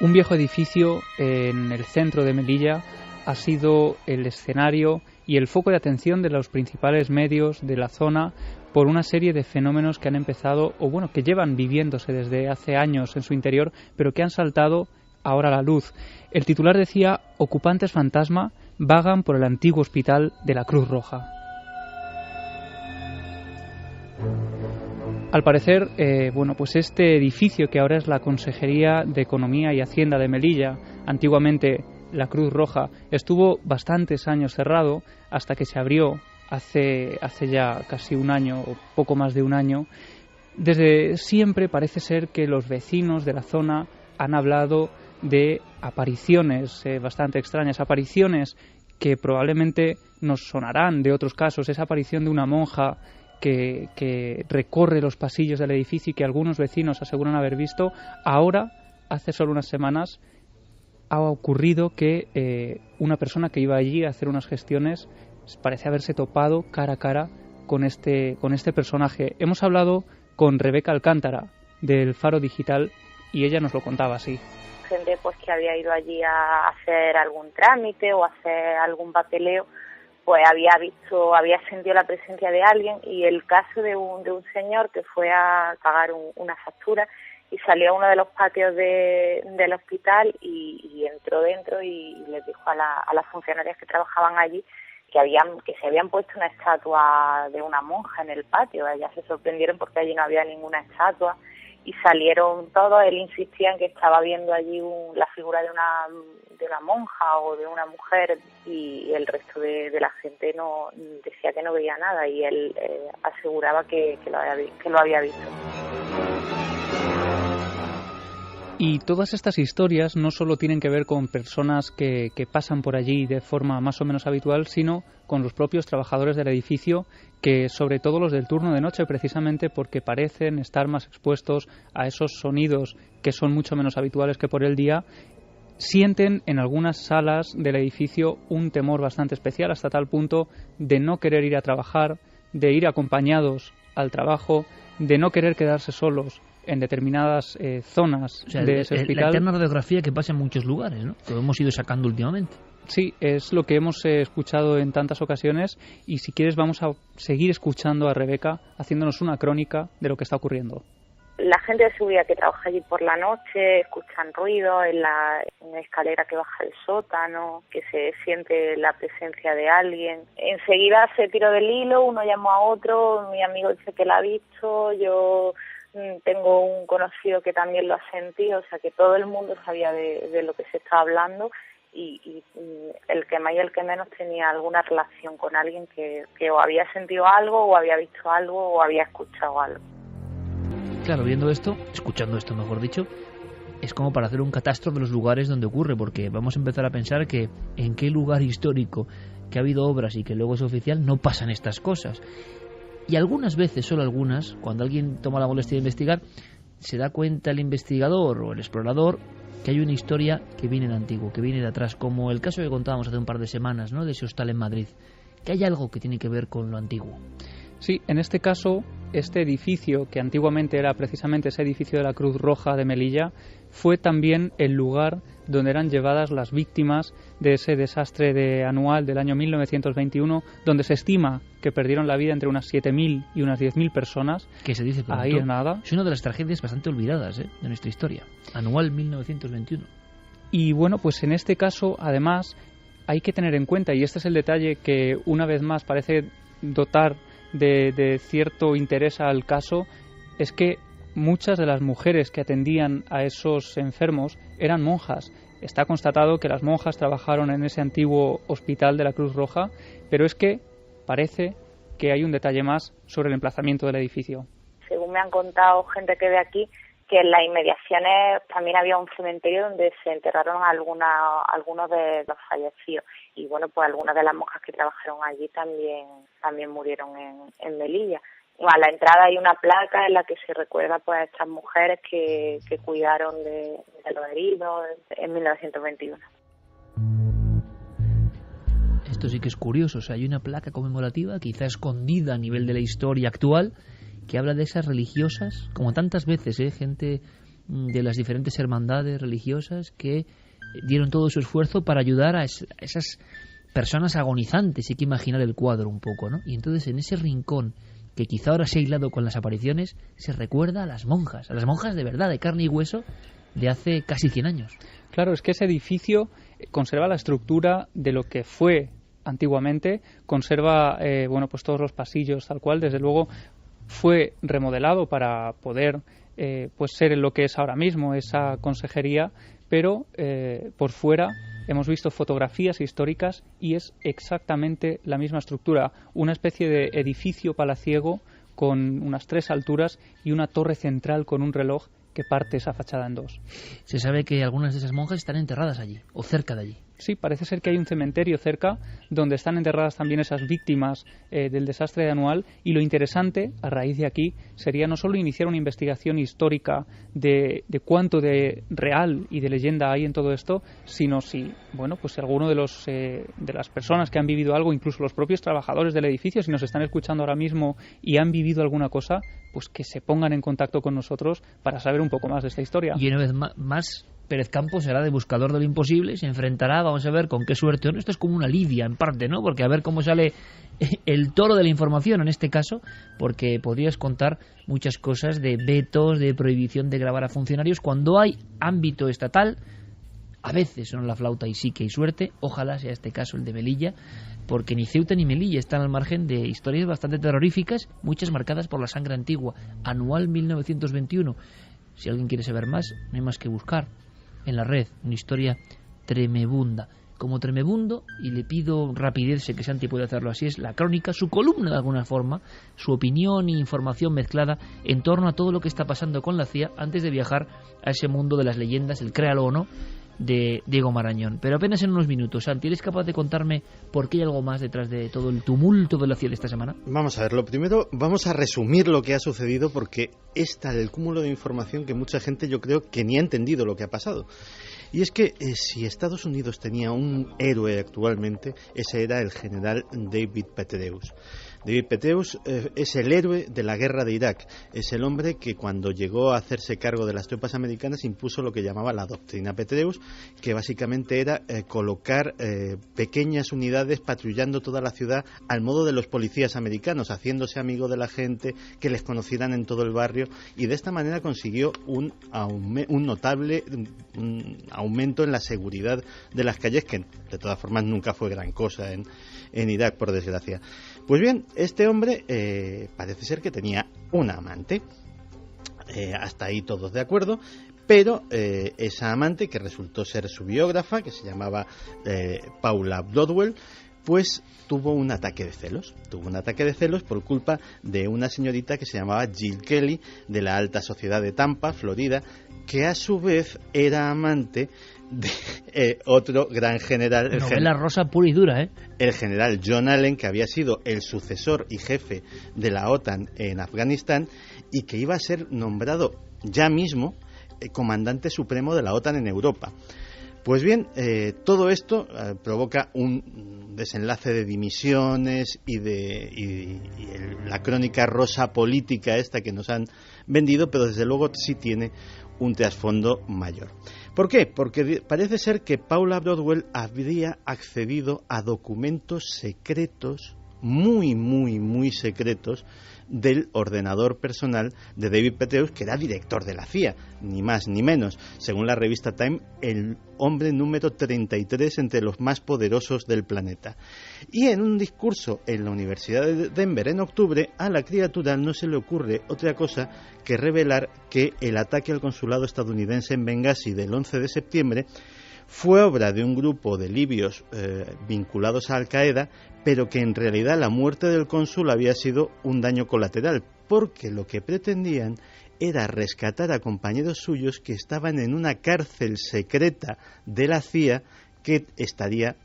Un viejo edificio en el centro de Melilla ha sido el escenario y el foco de atención de los principales medios de la zona por una serie de fenómenos que han empezado, o bueno, que llevan viviéndose desde hace años en su interior, pero que han saltado ahora a la luz. El titular decía: ocupantes fantasma vagan por el antiguo hospital de la Cruz Roja. Al parecer, pues este edificio, que ahora es la Consejería de Economía y Hacienda de Melilla, antiguamente la Cruz Roja, estuvo bastantes años cerrado hasta que se abrió hace ya casi un año o poco más de un año. Desde siempre parece ser que los vecinos de la zona han hablado de apariciones bastante extrañas, apariciones que probablemente nos sonarán de otros casos, esa aparición de una monja que recorre los pasillos del edificio y que algunos vecinos aseguran haber visto. Ahora, hace solo unas semanas, ha ocurrido que una persona que iba allí a hacer unas gestiones parece haberse topado cara a cara con este personaje. Hemos hablado con Rebeca Alcántara del Faro Digital y ella nos lo contaba así. Gente pues que había ido allí a hacer algún trámite o a hacer algún papeleo, pues había sentido la presencia de alguien, y el caso de un señor que fue a pagar una factura y salió a uno de los patios del hospital y entró dentro y les dijo a las funcionarias que trabajaban allí que se habían puesto una estatua de una monja en el patio. Ellas se sorprendieron porque allí no había ninguna estatua y salieron todos. Él insistía en que estaba viendo allí la figura de una monja o de una mujer, y el resto de la gente no decía que no veía nada, y él aseguraba que lo había visto. Y todas estas historias no solo tienen que ver con personas que pasan por allí de forma más o menos habitual, sino con los propios trabajadores del edificio, que sobre todo los del turno de noche, precisamente porque parecen estar más expuestos a esos sonidos que son mucho menos habituales que por el día, sienten en algunas salas del edificio un temor bastante especial, hasta tal punto de no querer ir a trabajar, de ir acompañados al trabajo, de no querer quedarse solos en determinadas zonas de ese hospital. La eterna radiografía que pasa en muchos lugares, ¿no? Que hemos ido sacando últimamente. Sí, es lo que hemos escuchado en tantas ocasiones, y si quieres vamos a seguir escuchando a Rebeca haciéndonos una crónica de lo que está ocurriendo. La gente de seguridad que trabaja allí por la noche escuchan ruido en la escalera que baja del sótano, que se siente la presencia de alguien. Enseguida se tiró del hilo, uno llamó a otro, mi amigo dice que la ha visto, yo tengo un conocido que también lo ha sentido, o sea que todo el mundo sabía de lo que se estaba hablando, y el que más y el que menos tenía alguna relación con alguien que o había sentido algo, o había visto algo, o había escuchado algo. Claro, viendo esto, escuchando esto mejor dicho, es como para hacer un catastro de los lugares donde ocurre, porque vamos a empezar a pensar que en qué lugar histórico que ha habido obras y que luego es oficial no pasan estas cosas. Y algunas veces, solo algunas, cuando alguien toma la molestia de investigar, se da cuenta el investigador o el explorador que hay una historia que viene de antiguo, que viene de atrás, como el caso que contábamos hace un par de semanas, ¿no?, de ese hostal en Madrid, que hay algo que tiene que ver con lo antiguo. Sí, en este caso, este edificio, que antiguamente era precisamente ese edificio de la Cruz Roja de Melilla, fue también el lugar donde eran llevadas las víctimas de ese desastre anual del año 1921, donde se estima que perdieron la vida entre unas 7.000 y unas 10.000 personas. Que se dice pronto. Ahí es nada. Es una de las tragedias bastante olvidadas de nuestra historia. Anual 1921. Y bueno, pues en este caso, además, hay que tener en cuenta, y este es el detalle que una vez más parece dotar de cierto interés al caso, es que muchas de las mujeres que atendían a esos enfermos eran monjas. Está constatado que las monjas trabajaron en ese antiguo hospital de la Cruz Roja, pero es que parece que hay un detalle más sobre el emplazamiento del edificio. Según me han contado gente que ve aquí, que en las inmediaciones también había un cementerio donde se enterraron algunos de los fallecidos. Y bueno, pues algunas de las monjas que trabajaron allí también murieron en Melilla. A la entrada hay una placa en la que se recuerda pues a estas mujeres que cuidaron de los heridos en 1921. Esto sí que es curioso, o sea, hay una placa conmemorativa, quizá escondida a nivel de la historia actual, que habla de esas religiosas, como tantas veces, gente de las diferentes hermandades religiosas que dieron todo su esfuerzo para ayudar a esas personas agonizantes. Hay que imaginar el cuadro un poco, ¿no? Y entonces en ese rincón, que quizá ahora se ha aislado con las apariciones, se recuerda a las monjas de verdad, de carne y hueso, de hace casi 100 años. Claro, es que ese edificio conserva la estructura de lo que fue antiguamente, conserva pues todos los pasillos tal cual. Desde luego fue remodelado para poder pues ser lo que es ahora mismo esa consejería, pero por fuera hemos visto fotografías históricas y es exactamente la misma estructura, una especie de edificio palaciego con unas 3 alturas y una torre central con un reloj que parte esa fachada en 2. Se sabe que algunas de esas monjas están enterradas allí, o cerca de allí. Sí, parece ser que hay un cementerio cerca donde están enterradas también esas víctimas del desastre anual, y lo interesante a raíz de aquí sería no solo iniciar una investigación histórica de cuánto de real y de leyenda hay en todo esto, sino si alguno de las personas que han vivido algo, incluso los propios trabajadores del edificio, si nos están escuchando ahora mismo y han vivido alguna cosa, pues que se pongan en contacto con nosotros para saber un poco más de esta historia. Y una vez más, Pérez Campos será de buscador de lo imposible, se enfrentará, vamos a ver con qué suerte o no. Esto es como una lidia en parte, ¿no? Porque a ver cómo sale el toro de la información en este caso, porque podrías contar muchas cosas de vetos, de prohibición de grabar a funcionarios. Cuando hay ámbito estatal, a veces son la flauta y sí que hay suerte. Ojalá sea este caso el de Melilla, porque ni Ceuta ni Melilla están al margen de historias bastante terroríficas, muchas marcadas por la sangre antigua. Anual 1921. Si alguien quiere saber más, no hay más que buscar en la red una historia tremebunda. Como tremebundo, y le pido rapidez, sé que Santi puede hacerlo así, es la crónica, su columna de alguna forma, su opinión e información mezclada en torno a todo lo que está pasando con la CIA antes de viajar a ese mundo de las leyendas, el créalo o no, de Diego Marañón. Pero apenas en unos minutos, Santi, ¿eres capaz de contarme por qué hay algo más detrás de todo el tumulto de la CIA de esta semana? Vamos a ver, lo primero, vamos a resumir lo que ha sucedido, porque es tal el cúmulo de información que mucha gente, yo creo, que ni ha entendido lo que ha pasado. Y es que si Estados Unidos tenía un héroe actualmente, ese era el general David Petraeus. David Petraeus es el héroe de la guerra de Irak. Es el hombre que cuando llegó a hacerse cargo de las tropas americanas impuso lo que llamaba la doctrina Petraeus, que básicamente era colocar pequeñas unidades patrullando toda la ciudad al modo de los policías americanos, haciéndose amigo de la gente, que les conocieran en todo el barrio, y de esta manera consiguió un notable aumento en la seguridad de las calles, que de todas formas nunca fue gran cosa en Irak, por desgracia. Pues bien, este hombre parece ser que tenía una amante, hasta ahí todos de acuerdo, pero esa amante, que resultó ser su biógrafa, que se llamaba Paula Broadwell, pues tuvo un ataque de celos. Tuvo un ataque de celos por culpa de una señorita que se llamaba Jill Kelly, de la alta sociedad de Tampa, Florida, que a su vez era amante de otro gran general. Novela rosa pura y dura, ¿eh? El general John Allen, que había sido el sucesor y jefe de la OTAN en Afganistán y que iba a ser nombrado ya mismo comandante supremo de la OTAN en Europa. Pues bien, todo esto provoca un desenlace de dimisiones y la crónica rosa política esta que nos han vendido, pero desde luego sí tiene un trasfondo mayor. ¿Por qué? Porque parece ser que Paula Broadwell habría accedido a documentos secretos, muy, muy, muy secretos, del ordenador personal de David Petraeus, que era director de la CIA, ni más ni menos. Según la revista Time, el hombre número 33 entre los más poderosos del planeta. Y en un discurso en la Universidad de Denver en octubre, a la criatura no se le ocurre otra cosa que revelar que el ataque al consulado estadounidense en Bengasi del 11 de septiembre fue obra de un grupo de libios vinculados a Al-Qaeda, pero que en realidad la muerte del cónsul había sido un daño colateral, porque lo que pretendían era rescatar a compañeros suyos que estaban en una cárcel secreta de la CIA que estaría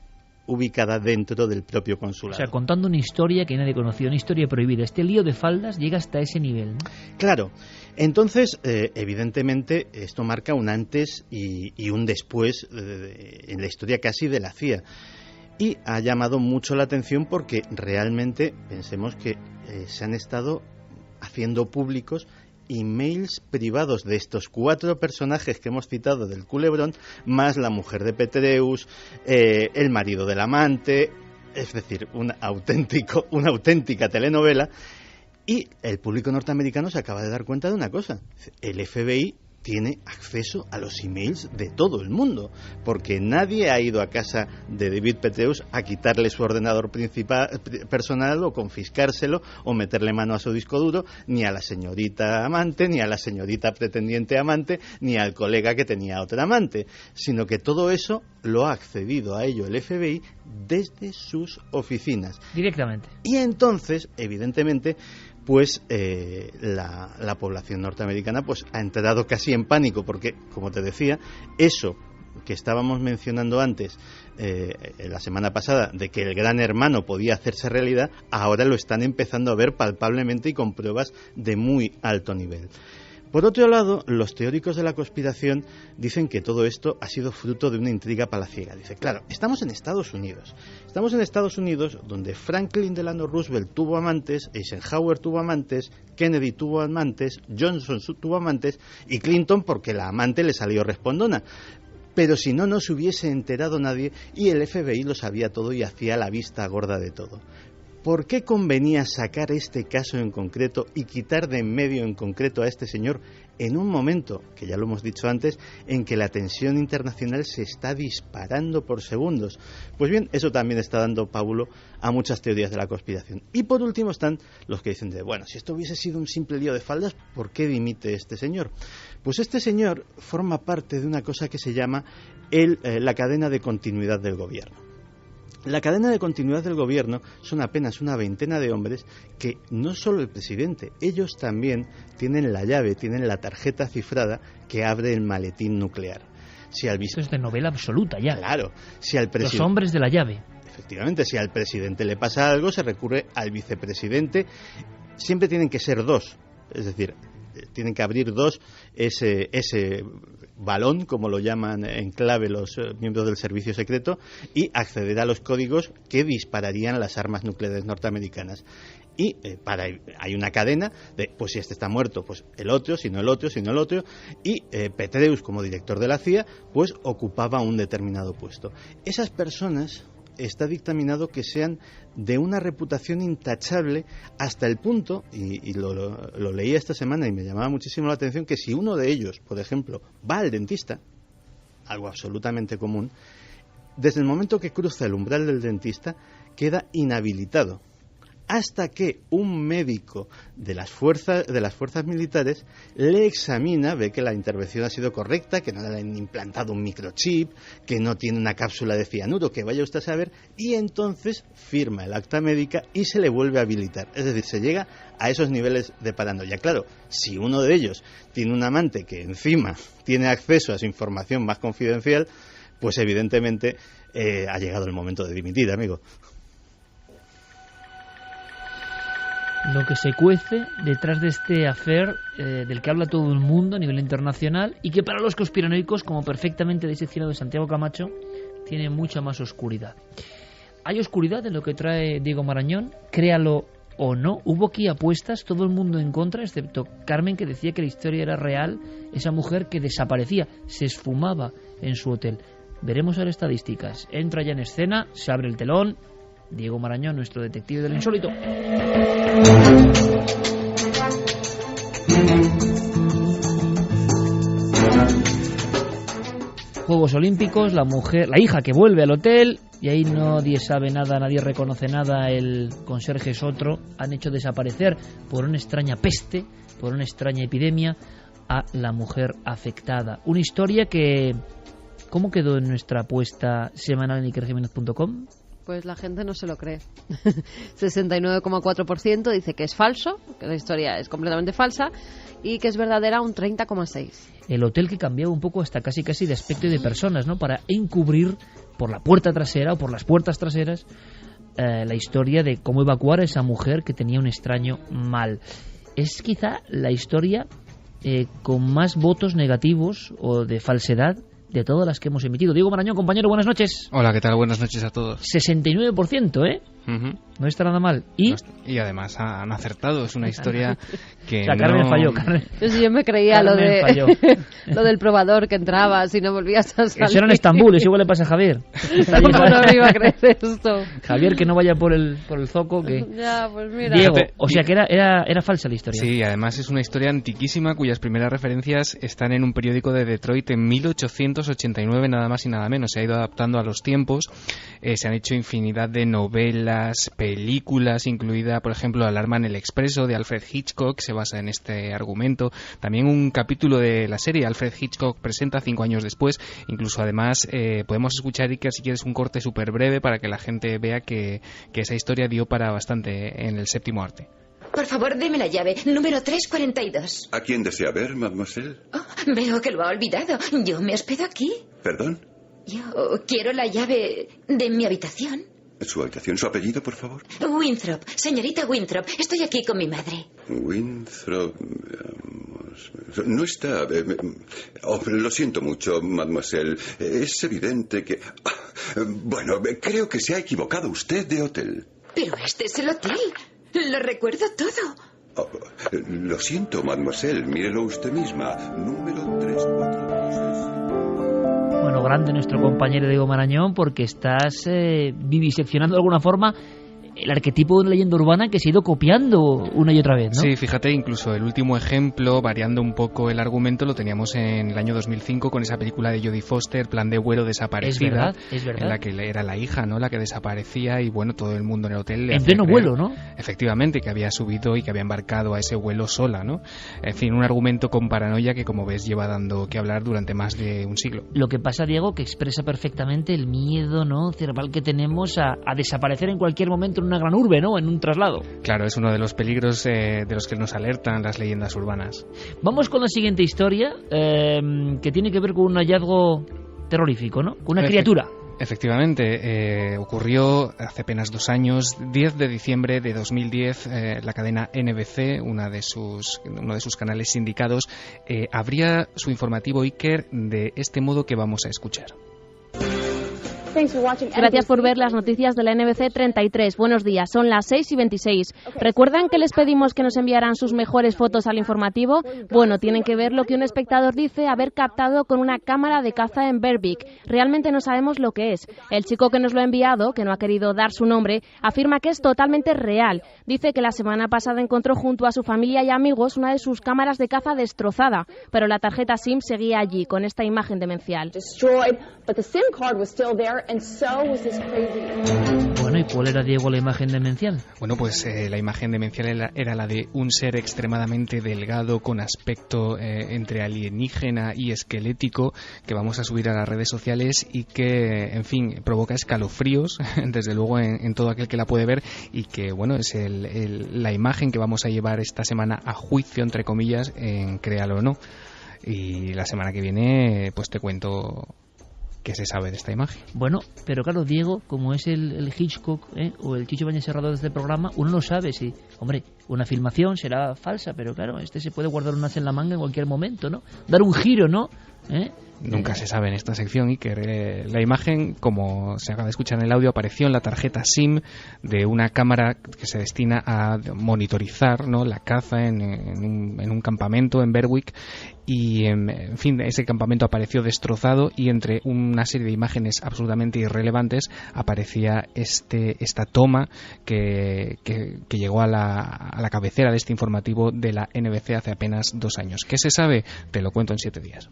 ubicada dentro del propio consulado. O sea, contando una historia que nadie conocía, una historia prohibida. Este lío de faldas llega hasta ese nivel, ¿no? Claro. Entonces, evidentemente, esto marca un antes y un después en la historia casi de la CIA. Y ha llamado mucho la atención porque realmente pensemos que se han estado haciendo públicos emails privados de estos 4 personajes que hemos citado del culebrón, más la mujer de Petraeus, el marido del amante, es decir, una auténtica telenovela. Y el público norteamericano se acaba de dar cuenta de una cosa: el FBI tiene acceso a los emails de todo el mundo, porque nadie ha ido a casa de David Petraeus a quitarle su ordenador personal o confiscárselo o meterle mano a su disco duro, ni a la señorita amante, ni a la señorita pretendiente amante, ni al colega que tenía otra amante, sino que todo eso lo ha accedido a ello el FBI desde sus oficinas. Directamente. Y entonces, evidentemente, pues la población norteamericana pues ha entrado casi en pánico, porque, como te decía, eso que estábamos mencionando antes la semana pasada, de que el gran hermano podía hacerse realidad, ahora lo están empezando a ver palpablemente y con pruebas de muy alto nivel. Por otro lado, los teóricos de la conspiración dicen que todo esto ha sido fruto de una intriga palaciega. Dice, claro, estamos en Estados Unidos. Estamos en Estados Unidos, donde Franklin Delano Roosevelt tuvo amantes, Eisenhower tuvo amantes, Kennedy tuvo amantes, Johnson tuvo amantes y Clinton porque la amante le salió respondona. Pero si no, no se hubiese enterado nadie y el FBI lo sabía todo y hacía la vista gorda de todo. ¿por qué convenía sacar este caso en concreto y quitar de en medio en concreto a este señor en un momento, que ya lo hemos dicho antes, en que la tensión internacional se está disparando por segundos? Pues bien, eso también está dando pábulo a muchas teorías de la conspiración. Y por último están los que dicen bueno, si esto hubiese sido un simple lío de faldas, ¿por qué dimite este señor? Pues este señor forma parte de una cosa que se llama la cadena de continuidad del gobierno. La cadena de continuidad del gobierno son apenas una veintena de hombres que no solo el presidente, ellos también tienen la llave, tienen la tarjeta cifrada que abre el maletín nuclear. Esto es de novela absoluta ya. Claro. Los hombres de la llave. Efectivamente, si al presidente le pasa algo, se recurre al vicepresidente. Siempre tienen que ser dos, es decir, tienen que abrir dos ese balón, como lo llaman en clave los miembros del servicio secreto, y acceder a los códigos que dispararían las armas nucleares norteamericanas. Y hay una cadena de, pues si este está muerto, pues el otro, si no el otro, si no el otro, y Petraeus, como director de la CIA, pues ocupaba un determinado puesto. Esas personas está dictaminado que sean de una reputación intachable hasta el punto, y lo leí esta semana y me llamaba muchísimo la atención, que si uno de ellos, por ejemplo, va al dentista, algo absolutamente común, desde el momento que cruza el umbral del dentista queda inhabilitado hasta que un médico de las fuerzas militares le examina, ve que la intervención ha sido correcta, que no le han implantado un microchip, que no tiene una cápsula de cianuro, que vaya usted a saber, y entonces firma el acta médica y se le vuelve a habilitar. Es decir, se llega a esos niveles de paranoia. Claro, si uno de ellos tiene un amante que encima tiene acceso a su información más confidencial, pues evidentemente ha llegado el momento de dimitir, amigo. Lo que se cuece detrás de este affair del que habla todo el mundo a nivel internacional y que para los conspiranoicos, como perfectamente diseccionado Santiago Camacho, tiene mucha más oscuridad. Hay oscuridad en lo que trae Diego Marañón, créalo o no. Hubo aquí apuestas, todo el mundo en contra, excepto Carmen, que decía que la historia era real, esa mujer que desaparecía, se esfumaba en su hotel. Veremos ahora estadísticas. Entra ya en escena, se abre el telón. Diego Marañón, nuestro detective del insólito. Juegos Olímpicos, la hija que vuelve al hotel, y ahí nadie sabe nada, nadie reconoce nada, el conserje es otro. Han hecho desaparecer por una extraña peste, por una extraña epidemia, a la mujer afectada. Una historia que... ¿Cómo quedó en nuestra apuesta semanal en ikerjimenez.com? Pues la gente no se lo cree. 69,4% dice que es falso, que la historia es completamente falsa, y que es verdadera un 30,6%. El hotel que cambiaba un poco hasta casi de aspecto y de personas, ¿no? Para encubrir por la puerta trasera o por las puertas traseras la historia de cómo evacuar a esa mujer que tenía un extraño mal. Es quizá la historia con más votos negativos o de falsedad de todas las que hemos emitido. Diego Marañón, compañero, buenas noches. Hola, ¿qué tal? Buenas noches a todos. 69%, ¿eh? Uh-huh. No está nada mal. Y además han acertado. Es una historia que o sea, Carmen falló. Carmen. Yo me creía lo del probador que entrabas y no volvías a salir. Eso era en Estambul, eso igual le pasa a Javier. ¿Cómo no me iba a creer esto? Javier, que no vaya por el zoco. Que... Ya, pues mira. Diego, o sea que era falsa la historia. Sí, además es una historia antiquísima cuyas primeras referencias están en un periódico de Detroit en 1889, nada más y nada menos. Se ha ido adaptando a los tiempos. Se han hecho infinidad de novelas, películas, incluida, por ejemplo, Alarma en el Expreso de Alfred Hitchcock, que se basa en este argumento. También un capítulo de la serie Alfred Hitchcock presenta 5 años después. Incluso, además, podemos escuchar, Iker, si quieres, un corte súper breve para que la gente vea que esa historia dio para bastante en el séptimo arte. Por favor, deme la llave, número 342. ¿A quién desea ver, mademoiselle? Oh, veo que lo ha olvidado. Yo me hospedo aquí. ¿Perdón? Yo quiero la llave de mi habitación. ¿Su habitación, su apellido, por favor? Winthrop, señorita Winthrop. Estoy aquí con mi madre. Winthrop... No está... lo siento mucho, mademoiselle. Es evidente que... Bueno, creo que se ha equivocado usted de hotel. Pero este es el hotel. Lo recuerdo todo. Lo siento, mademoiselle. Mírelo usted misma. Número 346. Bueno, grande nuestro compañero Diego Marañón, porque estás viviseccionando de alguna forma el arquetipo de una leyenda urbana que se ha ido copiando una y otra vez, ¿no? Sí, fíjate, incluso el último ejemplo, variando un poco el argumento, lo teníamos en el año 2005 con esa película de Jodie Foster, Plan de vuelo desaparecida, es verdad. en la que era la hija, ¿no?, la que desaparecía, y bueno, todo el mundo en el hotel en pleno vuelo, ¿no? Efectivamente, que había subido y que había embarcado a ese vuelo sola, ¿no? En fin, un argumento con paranoia que, como ves, lleva dando que hablar durante más de un siglo. Lo que pasa, Diego, que expresa perfectamente el miedo, ¿no?, cerebral que tenemos a desaparecer en cualquier momento en una gran urbe, ¿no?, en un traslado. Claro, es uno de los peligros de los que nos alertan las leyendas urbanas. Vamos con la siguiente historia, que tiene que ver con un hallazgo terrorífico, ¿no?, con una criatura. Efectivamente, ocurrió hace apenas 2 años, 10 de diciembre de 2010, la cadena NBC, uno de sus canales sindicados, abría su informativo Iker de este modo que vamos a escuchar. Gracias por ver las noticias de la NBC 33. Buenos días, son las 6:26. ¿Recuerdan que les pedimos que nos enviaran sus mejores fotos al informativo? Bueno, tienen que ver lo que un espectador dice haber captado con una cámara de caza en Berwick. Realmente no sabemos lo que es. El chico que nos lo ha enviado, que no ha querido dar su nombre, afirma que es totalmente real. Dice que la semana pasada encontró junto a su familia y amigos una de sus cámaras de caza destrozada, pero la tarjeta SIM seguía allí, con esta imagen demencial. Bueno, ¿y cuál era, Diego, la imagen demencial? Bueno, pues la imagen demencial era la de un ser extremadamente delgado, con aspecto entre alienígena y esquelético, que vamos a subir a las redes sociales y que, en fin, provoca escalofríos, desde luego, en todo aquel que la puede ver, y que, bueno, es la imagen que vamos a llevar esta semana a juicio, entre comillas, en Créalo o no. Y la semana que viene, pues te cuento qué se sabe de esta imagen. Bueno, pero claro, Diego, como es el Hitchcock o el Chicho Bañez Serrado de este programa, uno no sabe si, hombre, una filmación será falsa, pero claro, se puede guardar un as en la manga en cualquier momento, ¿no? Dar un giro, ¿no? Nunca se sabe en esta sección, Iker. La imagen, como se acaba de escuchar en el audio, apareció en la tarjeta SIM de una cámara que se destina a monitorizar, ¿no?, la caza en un campamento en Berwick, y en fin, ese campamento apareció destrozado, y entre una serie de imágenes absolutamente irrelevantes aparecía esta toma que llegó a la cabecera de este informativo de la NBC hace apenas 2 años. ¿Qué se sabe? Te lo cuento en 7 días.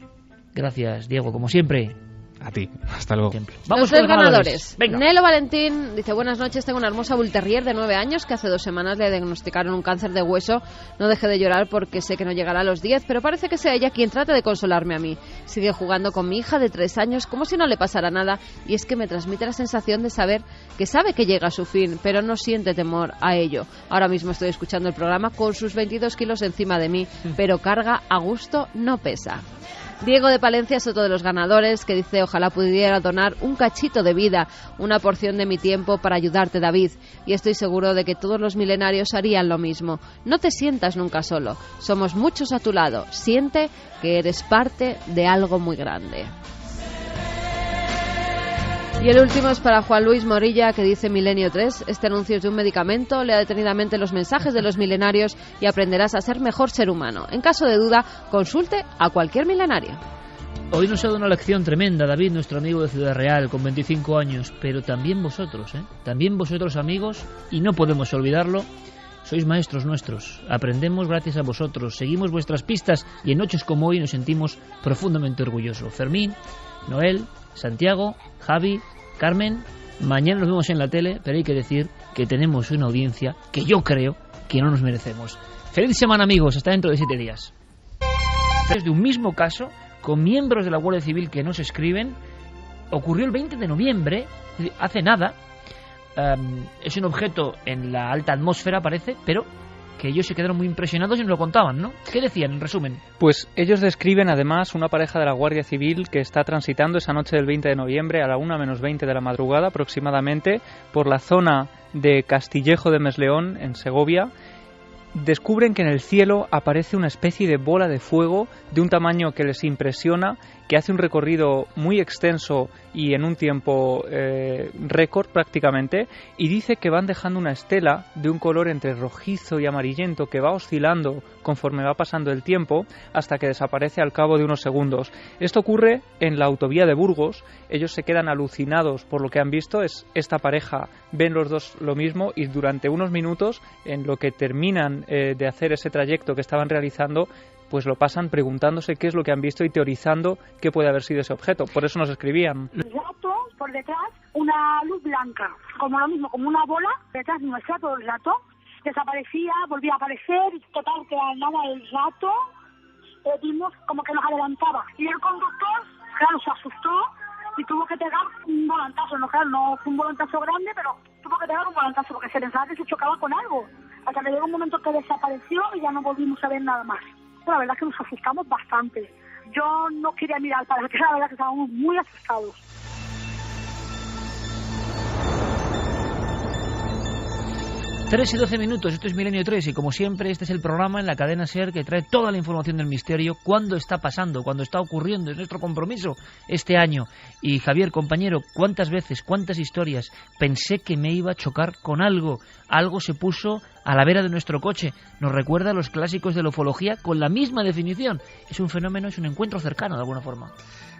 Gracias, Diego, como siempre. A ti, hasta luego. Vamos con los ganadores. Nelo Valentín dice: buenas noches, tengo una hermosa Bull Terrier de 9 años que hace 2 semanas le diagnosticaron un cáncer de hueso. No deje de llorar porque sé que no llegará a los 10, pero parece que sea ella quien trata de consolarme a mí. Sigue jugando con mi hija de 3 años como si no le pasara nada, y es que me transmite la sensación de saber que sabe que llega a su fin, pero no siente temor a ello. Ahora mismo estoy escuchando el programa con sus 22 kilos encima de mí, pero carga a gusto, no pesa. Diego de Palencia es otro de los ganadores, que dice: ojalá pudiera donar un cachito de vida, una porción de mi tiempo para ayudarte, David, y estoy seguro de que todos los milenarios harían lo mismo. No te sientas nunca solo, somos muchos a tu lado, siente que eres parte de algo muy grande. Y el último es para Juan Luis Morilla, que dice: Milenio 3, este anuncio es de un medicamento, lea detenidamente los mensajes de los milenarios y aprenderás a ser mejor ser humano. En caso de duda, consulte a cualquier milenario. Hoy nos ha dado una lección tremenda David, nuestro amigo de Ciudad Real, con 25 años, pero también vosotros, también vosotros, amigos, y no podemos olvidarlo, sois maestros nuestros, aprendemos gracias a vosotros, seguimos vuestras pistas, y en noches como hoy nos sentimos profundamente orgullosos. Fermín, Noel, Santiago, Javi, Carmen, mañana nos vemos en la tele, pero hay que decir que tenemos una audiencia que yo creo que no nos merecemos. Feliz semana, amigos, hasta dentro de 7 días. Es de un mismo caso, con miembros de la Guardia Civil que nos escriben, ocurrió el 20 de noviembre, hace nada. Es un objeto en la alta atmósfera, parece, pero que ellos se quedaron muy impresionados y nos lo contaban, ¿no? ¿Qué decían, en resumen? Pues ellos describen además una pareja de la Guardia Civil que está transitando esa noche del 20 de noviembre a la 1:20 de la madrugada aproximadamente por la zona de Castillejo de Mesleón, en Segovia. Descubren que en el cielo aparece una especie de bola de fuego de un tamaño que les impresiona que hace un recorrido muy extenso y en un tiempo récord prácticamente, y dice que van dejando una estela de un color entre rojizo y amarillento que va oscilando conforme va pasando el tiempo hasta que desaparece al cabo de unos segundos. Esto ocurre en la autovía de Burgos. Ellos se quedan alucinados por lo que han visto. Esta pareja ven los dos lo mismo y durante unos minutos, en lo que terminan de hacer ese trayecto que estaban realizando, pues lo pasan preguntándose qué es lo que han visto y teorizando qué puede haber sido ese objeto. Por eso nos escribían. Rato, por detrás, una luz blanca, como lo mismo, como una bola, detrás de nuestra todo el rato. Desaparecía, volvía a aparecer, total, que al nada del rato vimos como que nos adelantaba. Y el conductor, claro, se asustó y tuvo que pegar un volantazo. No, claro, no fue un volantazo grande, pero tuvo que pegar un volantazo porque se pensaba que se chocaba con algo. Hasta que llegó un momento que desapareció y ya no volvimos a ver nada más. La verdad es que nos asustamos bastante. Yo no quería mirar para atrás, la verdad que estábamos muy asustados. 3 y 12 minutos, esto es Milenio 3 y como siempre este es el programa en la cadena SER que trae toda la información del misterio, cuándo está pasando, cuándo está ocurriendo, es nuestro compromiso este año. Y Javier, compañero, ¿cuántas veces, cuántas historias pensé que me iba a chocar con algo? Algo se puso a la vera de nuestro coche. Nos recuerda a los clásicos de la ufología con la misma definición. Es un fenómeno, es un encuentro cercano de alguna forma.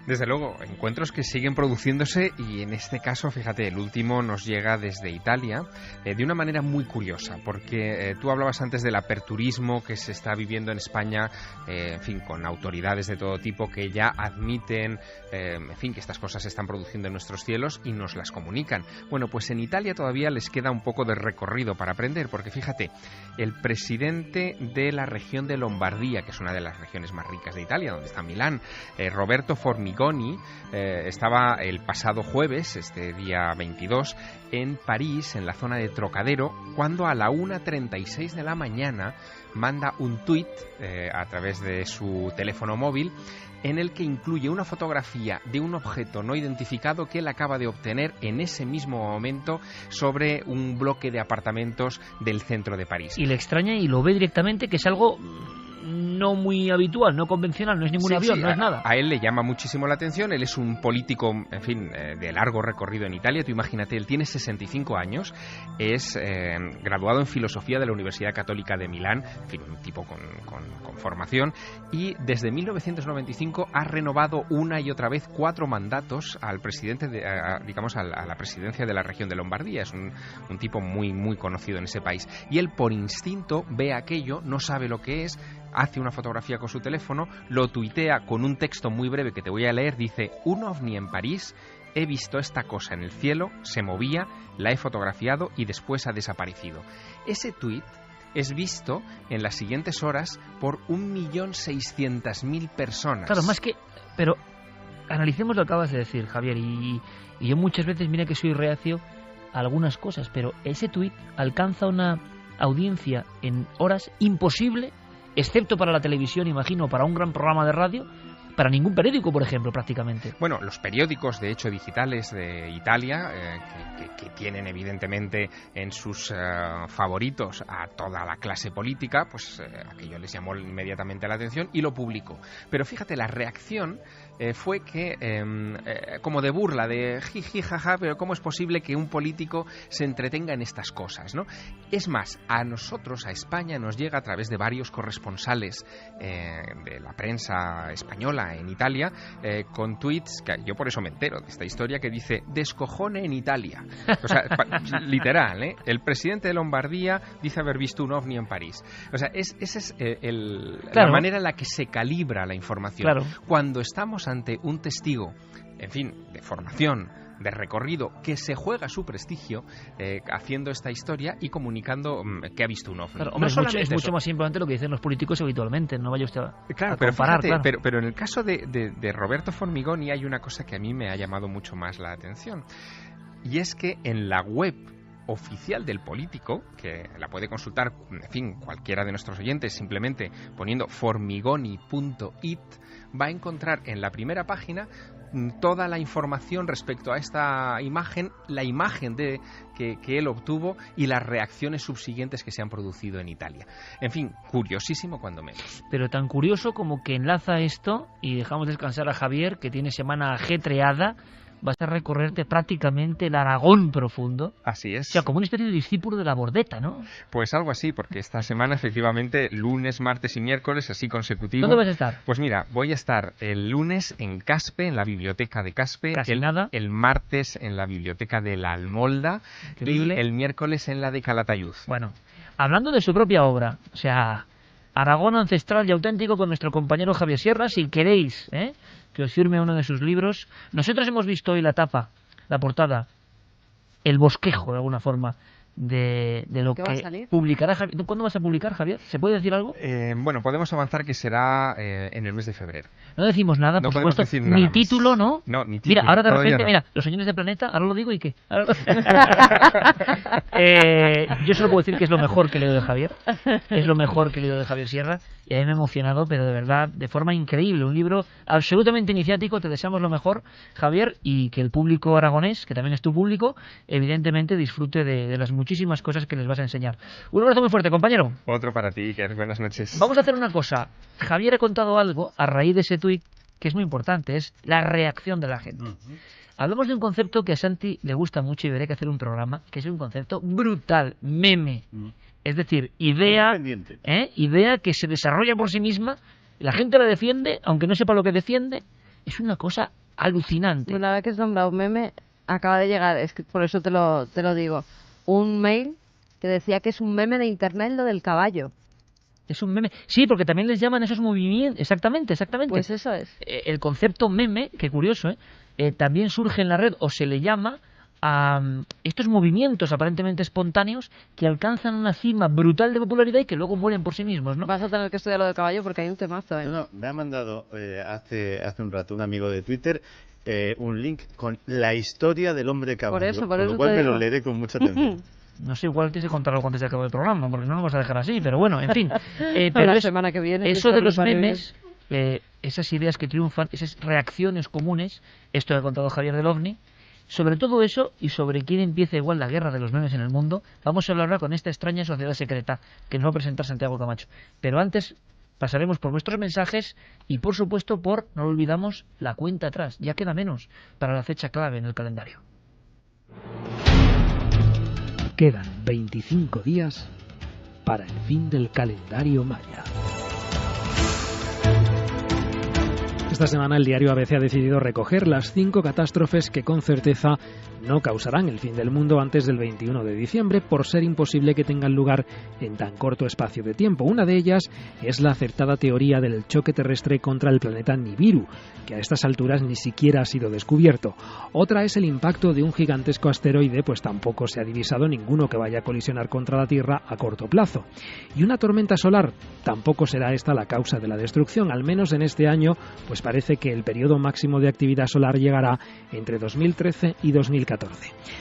Desde luego, encuentros que siguen produciéndose y en este caso, fíjate, el último nos llega desde Italia de una manera muy curiosa, porque tú hablabas antes del aperturismo que se está viviendo en España, en fin, con autoridades de todo tipo que ya admiten, en fin, que estas cosas se están produciendo en nuestros cielos y nos las comunican. Bueno, pues en Italia todavía les queda un poco de recorrido para aprender, porque fíjate, el presidente de la región de Lombardía, que es una de las regiones más ricas de Italia, donde está Milán, Roberto Formigoni, estaba el pasado jueves, este día 22, en París, en la zona de Trocadero, cuando a la 1:36 de la mañana manda un tuit a través de su teléfono móvil en el que incluye una fotografía de un objeto no identificado que él acaba de obtener en ese mismo momento sobre un bloque de apartamentos del centro de París. Y le extraña y lo ve directamente, que es algo no muy habitual, no convencional, no es ningún avión, no es nada. A él le llama muchísimo la atención, él es un político, en fin, de largo recorrido en Italia. Tú imagínate, él tiene 65 años, es graduado en Filosofía de la Universidad Católica de Milán, en fin, un tipo con formación, y desde 1995 ha renovado una y otra vez 4 mandatos al presidente, digamos, a la presidencia de la región de Lombardía. Es un tipo muy, muy conocido en ese país. Y él, por instinto, ve aquello, no sabe lo que es, hace una fotografía con su teléfono, lo tuitea con un texto muy breve que te voy a leer, dice: un ovni en París, he visto esta cosa en el cielo, se movía, la he fotografiado y después ha desaparecido. Ese tuit es visto en las siguientes horas por 1.600.000 personas. Claro, más que... Pero analicemos lo que acabas de decir, Javier, y yo muchas veces, mira que soy reacio a algunas cosas, pero ese tuit alcanza una audiencia en horas imposible, excepto para la televisión, imagino, para un gran programa de radio, para ningún periódico, por ejemplo, prácticamente. Bueno, los periódicos, de hecho, digitales de Italia, que tienen evidentemente en sus favoritos a toda la clase política, pues aquello les llamó inmediatamente la atención y lo publicó. Pero fíjate, la reacción fue que, como de burla, de jiji, jaja, pero ¿cómo es posible que un político se entretenga en estas cosas, ¿no? Es más, a nosotros, a España, nos llega a través de varios corresponsales de la prensa española en Italia, con tweets, que yo por eso me entero de esta historia, que dice: descojone en Italia. O sea, literal, ¿eh? El presidente de Lombardía dice haber visto un ovni en París. O sea, esa es la manera en la que se calibra la información. Claro. Cuando estamos ante un testigo, en fin, de formación, de recorrido, que se juega su prestigio haciendo esta historia y comunicando que ha visto un ovni. Claro, hombre, es mucho más importante lo que dicen los políticos habitualmente, no vaya usted a comparar. Fíjate, pero en el caso de Roberto Formigoni hay una cosa que a mí me ha llamado mucho más la atención, y es que en la web oficial del Político, que la puede consultar, en fin, cualquiera de nuestros oyentes, simplemente poniendo formigoni.it, va a encontrar en la primera página toda la información respecto a esta imagen, la imagen que él obtuvo y las reacciones subsiguientes que se han producido en Italia. En fin, curiosísimo cuando menos. Pero tan curioso como que enlaza esto, y dejamos descansar a Javier, que tiene semana ajetreada. Vas a recorrerte prácticamente el Aragón profundo. Así es. O sea, como una especie de discípulo de la Bordeta, ¿no? Pues algo así, porque esta semana, efectivamente, lunes, martes y miércoles, así consecutivo. ¿Dónde vas a estar? Pues mira, voy a estar el lunes en Caspe, en la biblioteca de Caspe. El martes en la biblioteca de La Almolda. Increíble. Y el miércoles en la de Calatayud. Bueno, hablando de su propia obra, o sea, Aragón ancestral y auténtico con nuestro compañero Javier Sierra, si queréis, que os firme uno de sus libros. Nosotros hemos visto hoy la tapa, la portada, el bosquejo de alguna forma de lo que publicará Javier. ¿Cuándo vas a publicar, Javier? ¿Se puede decir algo? Bueno, podemos avanzar que será en el mes de febrero. No decimos nada, no por supuesto, ni nada título, ¿no? No, ni título. Mira, ahora de repente, no. Mira, los señores de Planeta, ahora lo digo y qué. Yo solo puedo decir que es lo mejor que he leído de Javier. Es lo mejor que he leído de Javier Sierra. Y a mí me ha emocionado, pero de verdad, de forma increíble. Un libro absolutamente iniciático. Te deseamos lo mejor, Javier, y que el público aragonés, que también es tu público, evidentemente disfrute de las muchísimas cosas que les vas a enseñar. Un abrazo muy fuerte, compañero. Otro para ti, Iker. Buenas noches. Vamos a hacer una cosa. Javier ha contado algo a raíz de ese tuit que es muy importante, es la reacción de la gente. Hablamos de un concepto que a Santi le gusta mucho y veré que hacer un programa, que es un concepto brutal, meme. Es decir, idea que se desarrolla por sí misma, la gente la defiende, aunque no sepa lo que defiende, es una cosa alucinante. Una vez que has nombrado meme, acaba de llegar, es que por eso te lo digo, un mail que decía que es un meme de internet lo del caballo. Es un meme. Sí, porque también les llaman esos movimientos. Exactamente. Pues eso es. El concepto meme, qué curioso, también surge en la red, o se le llama a estos movimientos aparentemente espontáneos que alcanzan una cima brutal de popularidad y que luego mueren por sí mismos, ¿no? Vas a tener que estudiar lo del caballo porque hay un temazo, No, me ha mandado hace un rato un amigo de Twitter un link con la historia del hombre caballo. Por lo cual me lo leeré con mucha atención. No sé, igual tienes que contar algo antes de acabar el programa, porque no lo vas a dejar así, pero bueno, en fin. Pero la semana que viene... Eso de los memes, esas ideas que triunfan, esas reacciones comunes, esto que ha contado Javier del OVNI, sobre todo eso y sobre quién empieza igual la guerra de los memes en el mundo, vamos a hablar ahora con esta extraña sociedad secreta que nos va a presentar Santiago Camacho. Pero antes pasaremos por vuestros mensajes y, por supuesto, no lo olvidamos, la cuenta atrás. Ya queda menos para la fecha clave en el calendario. Quedan 25 días para el fin del calendario maya. Esta semana el diario ABC ha decidido recoger las 5 catástrofes que con certeza no causarán el fin del mundo antes del 21 de diciembre por ser imposible que tengan lugar en tan corto espacio de tiempo. Una de ellas es la acertada teoría del choque terrestre contra el planeta Nibiru, que a estas alturas ni siquiera ha sido descubierto. Otra es el impacto de un gigantesco asteroide, pues tampoco se ha divisado ninguno que vaya a colisionar contra la Tierra a corto plazo. Y una tormenta solar, tampoco será esta la causa de la destrucción, al menos en este año, pues parece que el periodo máximo de actividad solar llegará entre 2013 y 2014.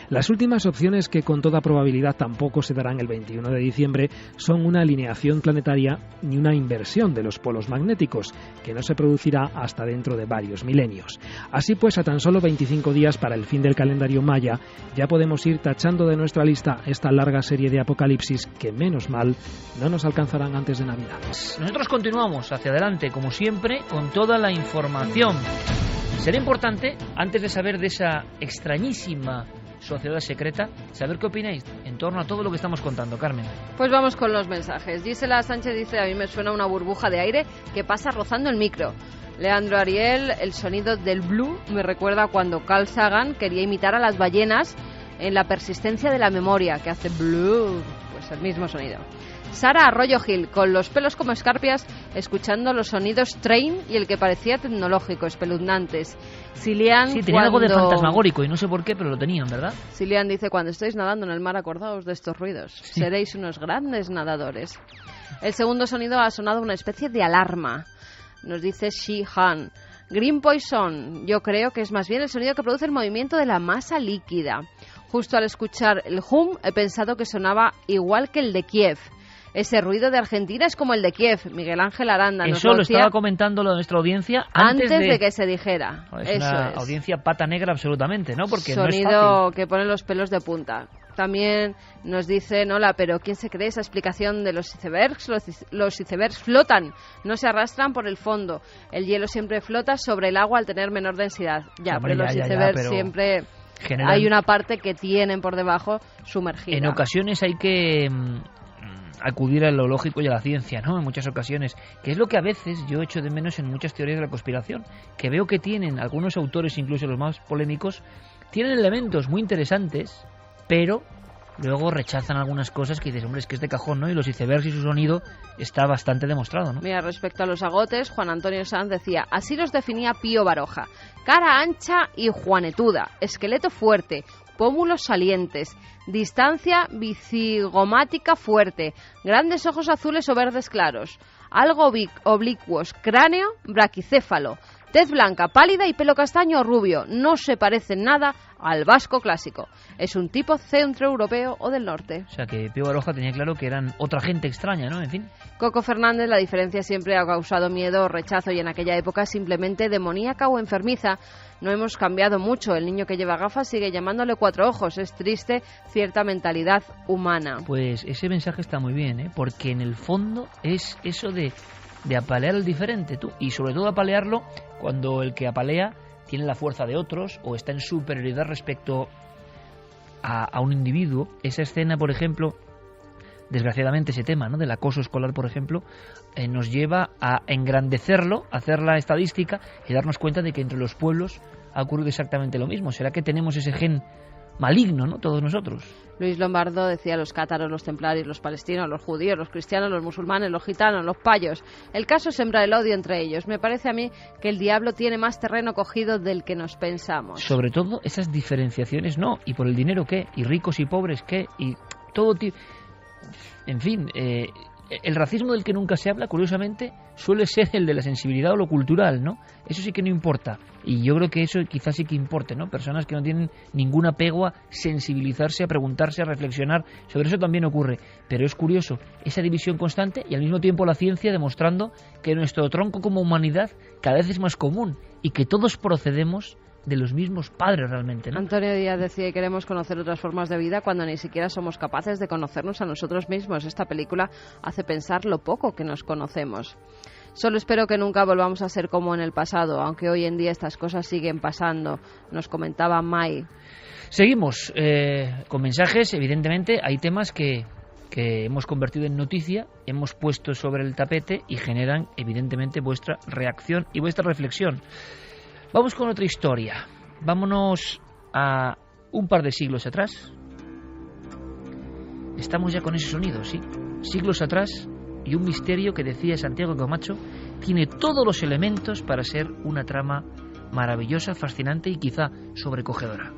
Las últimas opciones, que con toda probabilidad tampoco se darán el 21 de diciembre, son una alineación planetaria y una inversión de los polos magnéticos, que no se producirá hasta dentro de varios milenios. Así pues, a tan solo 25 días para el fin del calendario maya, ya podemos ir tachando de nuestra lista esta larga serie de apocalipsis que, menos mal, no nos alcanzarán antes de Navidad. Nosotros continuamos hacia adelante, como siempre, con toda la información. Será importante, antes de saber de esa extrañísima sociedad secreta, saber qué opináis en torno a todo lo que estamos contando, Carmen. Pues vamos con los mensajes. Gisela Sánchez dice: a mí me suena una burbuja de aire que pasa rozando el micro. Leandro Ariel: el sonido del blue me recuerda cuando Carl Sagan quería imitar a las ballenas en La persistencia de la memoria, que hace blue, pues el mismo sonido. Sara Arroyo Gil: con los pelos como escarpias, escuchando los sonidos train y el que parecía tecnológico, espeluznantes. Cilian: sí, tenía algo de fantasmagórico y no sé por qué, pero lo tenían, ¿verdad? Cilian dice: cuando estéis nadando en el mar, acordaos de estos ruidos. Sí. Seréis unos grandes nadadores. El segundo sonido ha sonado una especie de alarma. Nos dice Shi Han. Green Poison: yo creo que es más bien el sonido que produce el movimiento de la masa líquida. Justo al escuchar el hum he pensado que sonaba igual que el de Kiev. Ese ruido de Argentina es como el de Kiev. Miguel Ángel Aranda nos Eso lo estaba comentando nuestra audiencia antes de que se dijera. Es una audiencia pata negra absolutamente, ¿no? Porque sonido no es fácil. Que pone los pelos de punta. También nos dicen, hola, pero ¿quién se cree esa explicación de los icebergs? Los icebergs flotan, no se arrastran por el fondo. El hielo siempre flota sobre el agua al tener menor densidad. Ya, pero los icebergs siempre hay una parte que tienen por debajo sumergida. En ocasiones hay que acudir a lo lógico y a la ciencia, ¿no? En muchas ocasiones, que es lo que a veces yo echo de menos en muchas teorías de la conspiración, que veo que tienen algunos autores, incluso los más polémicos, tienen elementos muy interesantes, pero luego rechazan algunas cosas que dices, hombre, es que es de cajón, ¿no? Y los icebergs y su sonido está bastante demostrado, ¿no? Mira, respecto a los agotes, Juan Antonio Sanz decía, así los definía Pío Baroja: cara ancha y juanetuda, esqueleto fuerte, pómulos salientes, distancia bicigomática fuerte, grandes ojos azules o verdes claros, algo oblicuos, cráneo braquicéfalo, tez blanca, pálida y pelo castaño o rubio. No se parece en nada al vasco clásico. Es un tipo centroeuropeo o del norte. O sea que Pío Baroja tenía claro que eran otra gente extraña, ¿no? En fin. Coco Fernández, la diferencia siempre ha causado miedo o rechazo y en aquella época simplemente demoníaca o enfermiza. No hemos cambiado mucho. El niño que lleva gafas sigue llamándole cuatro ojos. Es triste cierta mentalidad humana. Pues ese mensaje está muy bien, ¿eh? Porque en el fondo es eso de apalear al diferente, tú, y sobre todo apalearlo cuando el que apalea tiene la fuerza de otros o está en superioridad respecto a un individuo. Esa escena, por ejemplo, desgraciadamente ese tema, ¿no?, del acoso escolar, por ejemplo, nos lleva a engrandecerlo, a hacer la estadística y darnos cuenta de que entre los pueblos ha ocurrido exactamente lo mismo. ¿Será que tenemos ese gen maligno, ¿no?, todos nosotros? Luis Lombardo decía: los cátaros, los templarios, los palestinos, los judíos, los cristianos, los musulmanes, los gitanos, los payos. El caso es sembrar el odio entre ellos. Me parece a mí que el diablo tiene más terreno cogido del que nos pensamos. Sobre todo esas diferenciaciones, ¿no? ¿Y por el dinero qué? ¿Y ricos y pobres qué? Y todo tipo... En fin, el racismo del que nunca se habla, curiosamente, suele ser el de la sensibilidad o lo cultural, ¿no? Eso sí que no importa. Y yo creo que eso quizás sí que importe, ¿no? Personas que no tienen ningún apego a sensibilizarse, a preguntarse, a reflexionar. Sobre eso también ocurre. Pero es curioso, esa división constante y al mismo tiempo la ciencia demostrando que nuestro tronco como humanidad cada vez es más común y que todos procedemos de los mismos padres realmente, ¿no? Antonio Díaz decía que queremos conocer otras formas de vida cuando ni siquiera somos capaces de conocernos a nosotros mismos. Esta película hace pensar lo poco que nos conocemos. Solo espero que nunca volvamos a ser como en el pasado, aunque hoy en día estas cosas siguen pasando, nos comentaba Mai. Seguimos con mensajes. Evidentemente hay temas que hemos convertido en noticia, hemos puesto sobre el tapete y generan evidentemente vuestra reacción y vuestra reflexión. Vamos con otra historia. Vámonos a un par de siglos atrás. Estamos ya con ese sonido, sí. Siglos atrás, y un misterio que, decía Santiago Camacho, tiene todos los elementos para ser una trama maravillosa, fascinante y quizá sobrecogedora.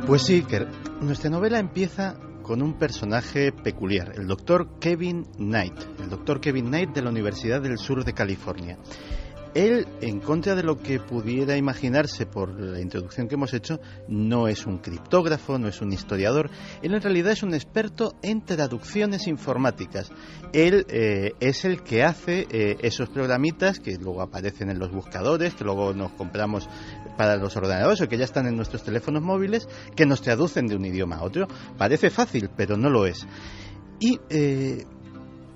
Pues sí, Iker, nuestra novela empieza con un personaje peculiar, el doctor Kevin Knight, de la Universidad del Sur de California. Él, en contra de lo que pudiera imaginarse por la introducción que hemos hecho, no es un criptógrafo, no es un historiador. Él en realidad es un experto en traducciones informáticas. Él es el que hace esos programitas que luego aparecen en los buscadores, que luego nos compramos para los ordenadores o que ya están en nuestros teléfonos móviles, que nos traducen de un idioma a otro. Parece fácil, pero no lo es. Y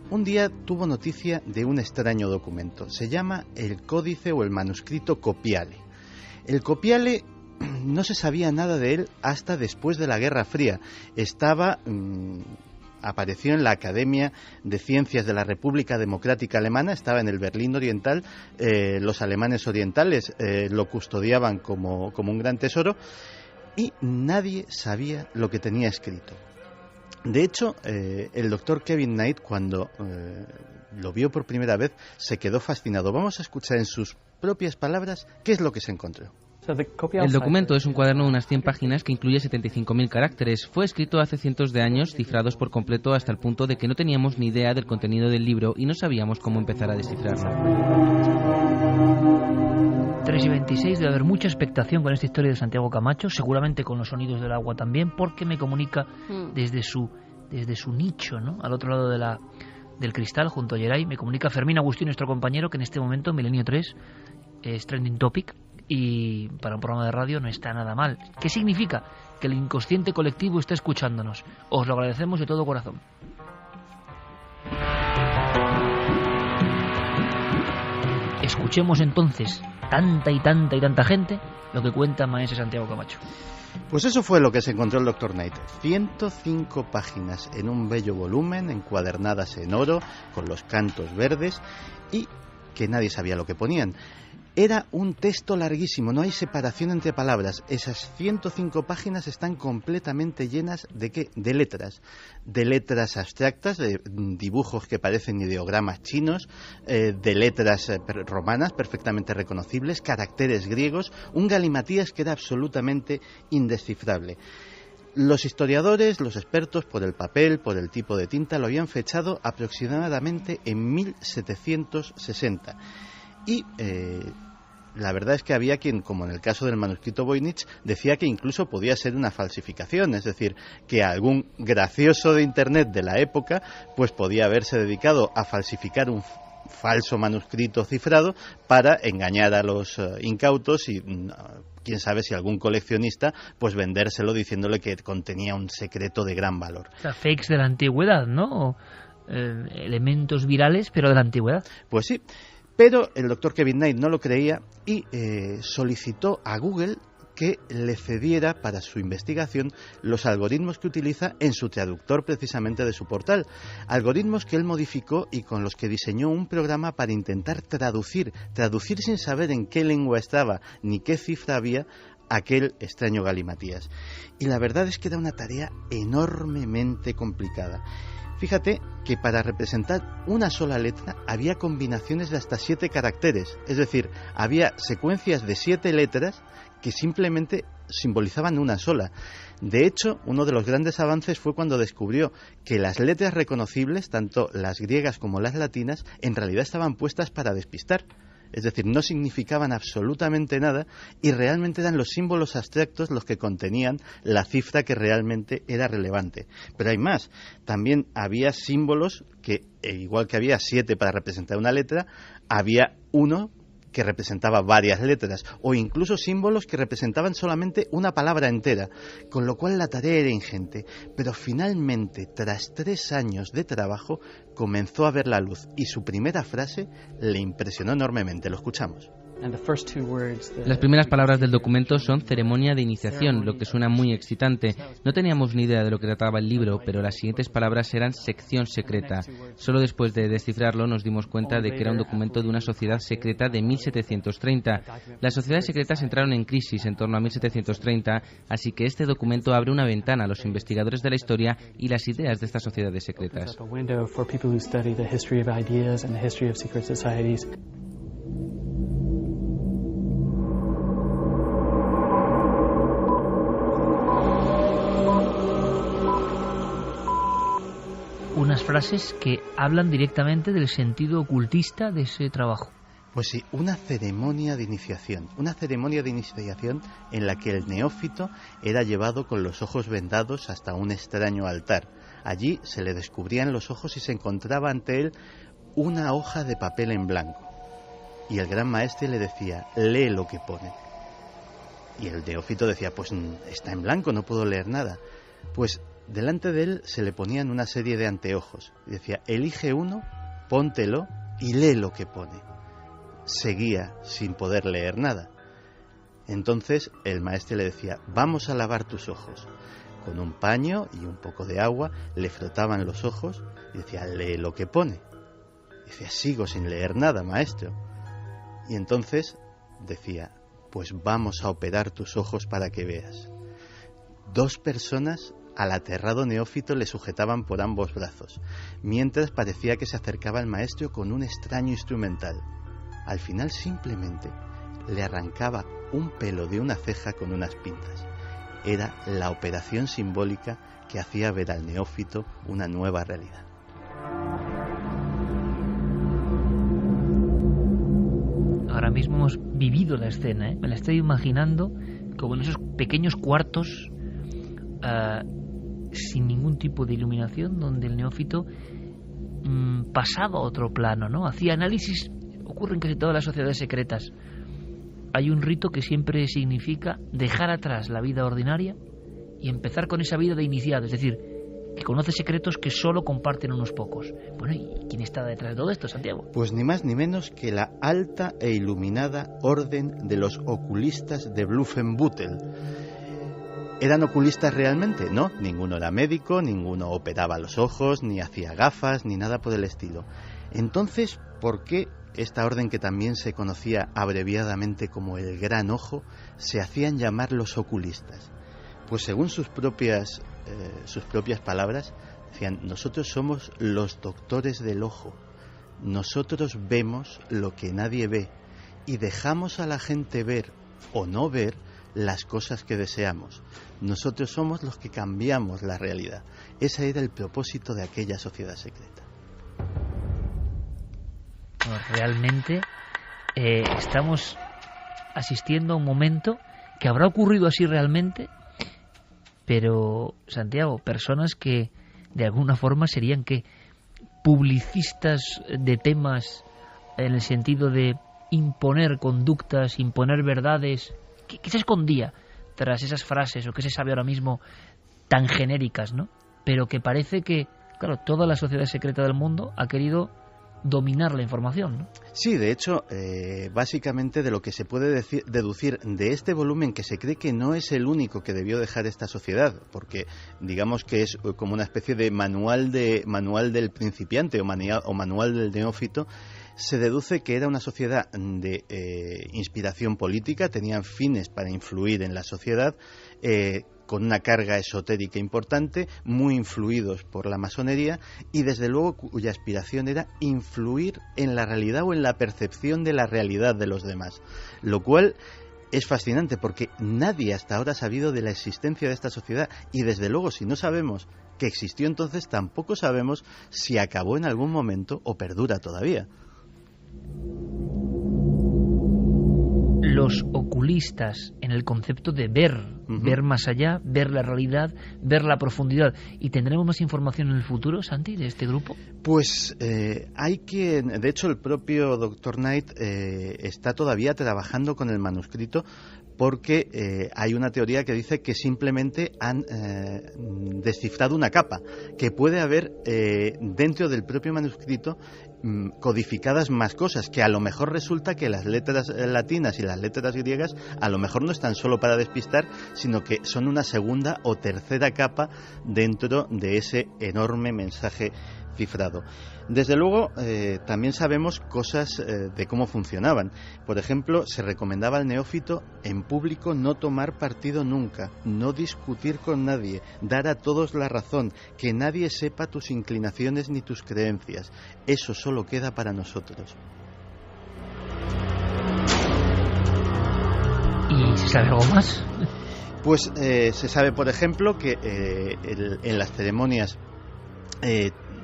un día tuvo noticia de un extraño documento. Se llama el códice o el manuscrito Copiale. El Copiale no se sabía nada de él hasta después de la Guerra Fría. Apareció en la Academia de Ciencias de la República Democrática Alemana, estaba en el Berlín Oriental. Los alemanes orientales lo custodiaban como un gran tesoro y nadie sabía lo que tenía escrito. De hecho, el doctor Kevin Knight, cuando lo vio por primera vez, se quedó fascinado. Vamos a escuchar en sus propias palabras qué es lo que se encontró. El documento es un cuaderno de unas 100 páginas que incluye 75.000 caracteres. Fue escrito hace cientos de años, cifrados por completo hasta el punto de que no teníamos ni idea del contenido del libro y no sabíamos cómo empezar a descifrarlo. 3:26, debe haber mucha expectación con esta historia de Santiago Camacho, seguramente con los sonidos del agua también, porque me comunica desde su nicho, ¿no? Al otro lado del cristal, junto a Geray, me comunica Fermín Agustín, nuestro compañero, que en este momento Milenio 3 es trending topic y para un programa de radio no está nada mal. ¿Qué significa? Que el inconsciente colectivo está escuchándonos. Os lo agradecemos de todo corazón. Escuchemos entonces tanta gente lo que cuenta maese Santiago Camacho. Pues eso fue lo que se encontró el Dr. Knight. 105 páginas en un bello volumen, encuadernadas en oro, con los cantos verdes, y que nadie sabía lo que ponían. Era un texto larguísimo, no hay separación entre palabras. Esas 105 páginas están completamente llenas ¿de qué? De letras abstractas, de dibujos que parecen ideogramas chinos, de letras romanas perfectamente reconocibles, caracteres griegos, un galimatías que era absolutamente indescifrable. Los historiadores, los expertos, por el papel, por el tipo de tinta, lo habían fechado aproximadamente en 1760. Y la verdad es que había quien, como en el caso del manuscrito Voynich, decía que incluso podía ser una falsificación, es decir, que algún gracioso de Internet de la época pues podía haberse dedicado a falsificar un falso manuscrito cifrado para engañar a los incautos y quién sabe si algún coleccionista pues vendérselo diciéndole que contenía un secreto de gran valor. O sea, fakes de la antigüedad, ¿no? Elementos virales, pero de la antigüedad. Pues sí. Pero el doctor Kevin Knight no lo creía y solicitó a Google que le cediera para su investigación los algoritmos que utiliza en su traductor precisamente de su portal. Algoritmos que él modificó y con los que diseñó un programa para intentar traducir sin saber en qué lengua estaba ni qué cifra había aquel extraño galimatías. Y la verdad es que era una tarea enormemente complicada. Fíjate que para representar una sola letra había combinaciones de hasta 7 caracteres, es decir, había secuencias de 7 letras que simplemente simbolizaban una sola. De hecho, uno de los grandes avances fue cuando descubrió que las letras reconocibles, tanto las griegas como las latinas, en realidad estaban puestas para despistar. Es decir, no significaban absolutamente nada y realmente eran los símbolos abstractos los que contenían la cifra que realmente era relevante. Pero hay más, también había símbolos que, igual que había 7 para representar una letra, había uno que representaba varias letras, o incluso símbolos que representaban solamente una palabra entera, con lo cual la tarea era ingente. Pero finalmente, tras 3 años de trabajo, comenzó a ver la luz, y su primera frase le impresionó enormemente. Lo escuchamos. Las primeras palabras del documento son ceremonia de iniciación, lo que suena muy excitante. No teníamos ni idea de lo que trataba el libro, pero las siguientes palabras eran sección secreta. Solo después de descifrarlo nos dimos cuenta de que era un documento de una sociedad secreta de 1730. Las sociedades secretas entraron en crisis en torno a 1730, así que este documento abre una ventana a los investigadores de la historia y las ideas de estas sociedades secretas. Unas frases que hablan directamente del sentido ocultista de ese trabajo. Pues sí, una ceremonia de iniciación en la que el neófito era llevado con los ojos vendados hasta un extraño altar. Allí se le descubrían los ojos y se encontraba ante él una hoja de papel en blanco. Y el gran maestre le decía, lee lo que pone. Y el neófito decía, pues está en blanco, no puedo leer nada. Pues delante de él se le ponían una serie de anteojos. Y decía, elige uno, póntelo y lee lo que pone. Seguía sin poder leer nada. Entonces el maestro le decía, vamos a lavar tus ojos. Con un paño y un poco de agua le frotaban los ojos y decía, lee lo que pone. Y decía, sigo sin leer nada, maestro. Y entonces decía, pues vamos a operar tus ojos para que veas. 2 personas al aterrado neófito le sujetaban por ambos brazos, mientras parecía que se acercaba el maestro con un extraño instrumental. Al final simplemente le arrancaba un pelo de una ceja con unas pintas. Era la operación simbólica que hacía ver al neófito una nueva realidad. Ahora mismo hemos vivido la escena, me la estoy imaginando como en esos pequeños cuartos sin ningún tipo de iluminación, donde el neófito pasaba a otro plano, ¿no? Hacía análisis. Ocurre en casi todas las sociedades secretas. Hay un rito que siempre significa dejar atrás la vida ordinaria y empezar con esa vida de iniciado, es decir, que conoce secretos que solo comparten unos pocos. Bueno, ¿y quién está detrás de todo esto, Santiago? Pues ni más ni menos que la alta e iluminada orden de los oculistas de Bluffenbüttel. ¿Eran oculistas realmente? No, ninguno era médico, ninguno operaba los ojos, ni hacía gafas, ni nada por el estilo. Entonces, ¿por qué esta orden, que también se conocía abreviadamente como el Gran Ojo, se hacían llamar los oculistas? Pues según sus propias palabras, decían: nosotros somos los doctores del ojo, nosotros vemos lo que nadie ve y dejamos a la gente ver o no ver las cosas que deseamos. Nosotros somos los que cambiamos la realidad. Ese era el propósito de aquella sociedad secreta. Bueno, realmente estamos asistiendo a un momento que habrá ocurrido así realmente, pero, Santiago, personas que de alguna forma serían que publicistas de temas, en el sentido de imponer conductas, imponer verdades. ¿Qué se escondía tras esas frases, o qué se sabe ahora mismo, tan genéricas, ¿no? Pero que parece que, claro, toda la sociedad secreta del mundo ha querido dominar la información, ¿no? Sí, de hecho, básicamente de lo que se puede deducir de este volumen, que se cree que no es el único que debió dejar esta sociedad, porque digamos que es como una especie de manual del principiante o manual del neófito, se deduce que era una sociedad de inspiración política, tenían fines para influir en la sociedad, con una carga esotérica importante, muy influidos por la masonería, y desde luego cuya aspiración era influir en la realidad o en la percepción de la realidad de los demás, lo cual es fascinante porque nadie hasta ahora ha sabido de la existencia de esta sociedad, y desde luego, si no sabemos que existió entonces, tampoco sabemos si acabó en algún momento o perdura todavía. Los oculistas, en el concepto de ver, ver más allá, ver la realidad, ver la profundidad. ¿Y tendremos más información en el futuro, Santi, de este grupo? Pues de hecho, el propio Dr. Knight está todavía trabajando con el manuscrito, porque hay una teoría que dice que simplemente han descifrado una capa, que puede haber dentro del propio manuscrito codificadas más cosas, que a lo mejor resulta que las letras latinas y las letras griegas a lo mejor no están solo para despistar, sino que son una segunda o tercera capa dentro de ese enorme mensaje cifrado. Desde luego, también sabemos cosas de cómo funcionaban. Por ejemplo, se recomendaba al neófito en público no tomar partido nunca, no discutir con nadie, dar a todos la razón, que nadie sepa tus inclinaciones ni tus creencias. Eso solo queda para nosotros. ¿Y se sabe algo más? Pues se sabe, por ejemplo, que en las ceremonias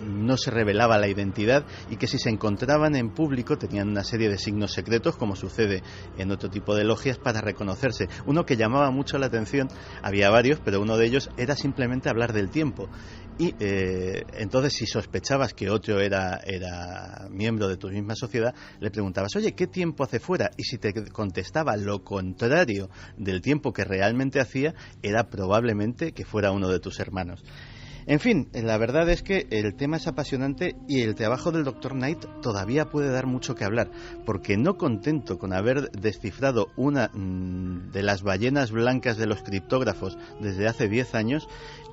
no se revelaba la identidad, y que si se encontraban en público tenían una serie de signos secretos, como sucede en otro tipo de logias, para reconocerse. Uno que llamaba mucho la atención, había varios, pero uno de ellos era simplemente hablar del tiempo. Y entonces, si sospechabas que otro era miembro de tu misma sociedad, le preguntabas: oye, ¿qué tiempo hace fuera? Y si te contestaba lo contrario del tiempo que realmente hacía, era probablemente que fuera uno de tus hermanos. En fin, la verdad es que el tema es apasionante, y el trabajo del Dr. Knight todavía puede dar mucho que hablar, porque no contento con haber descifrado una de las ballenas blancas de los criptógrafos desde hace 10 años,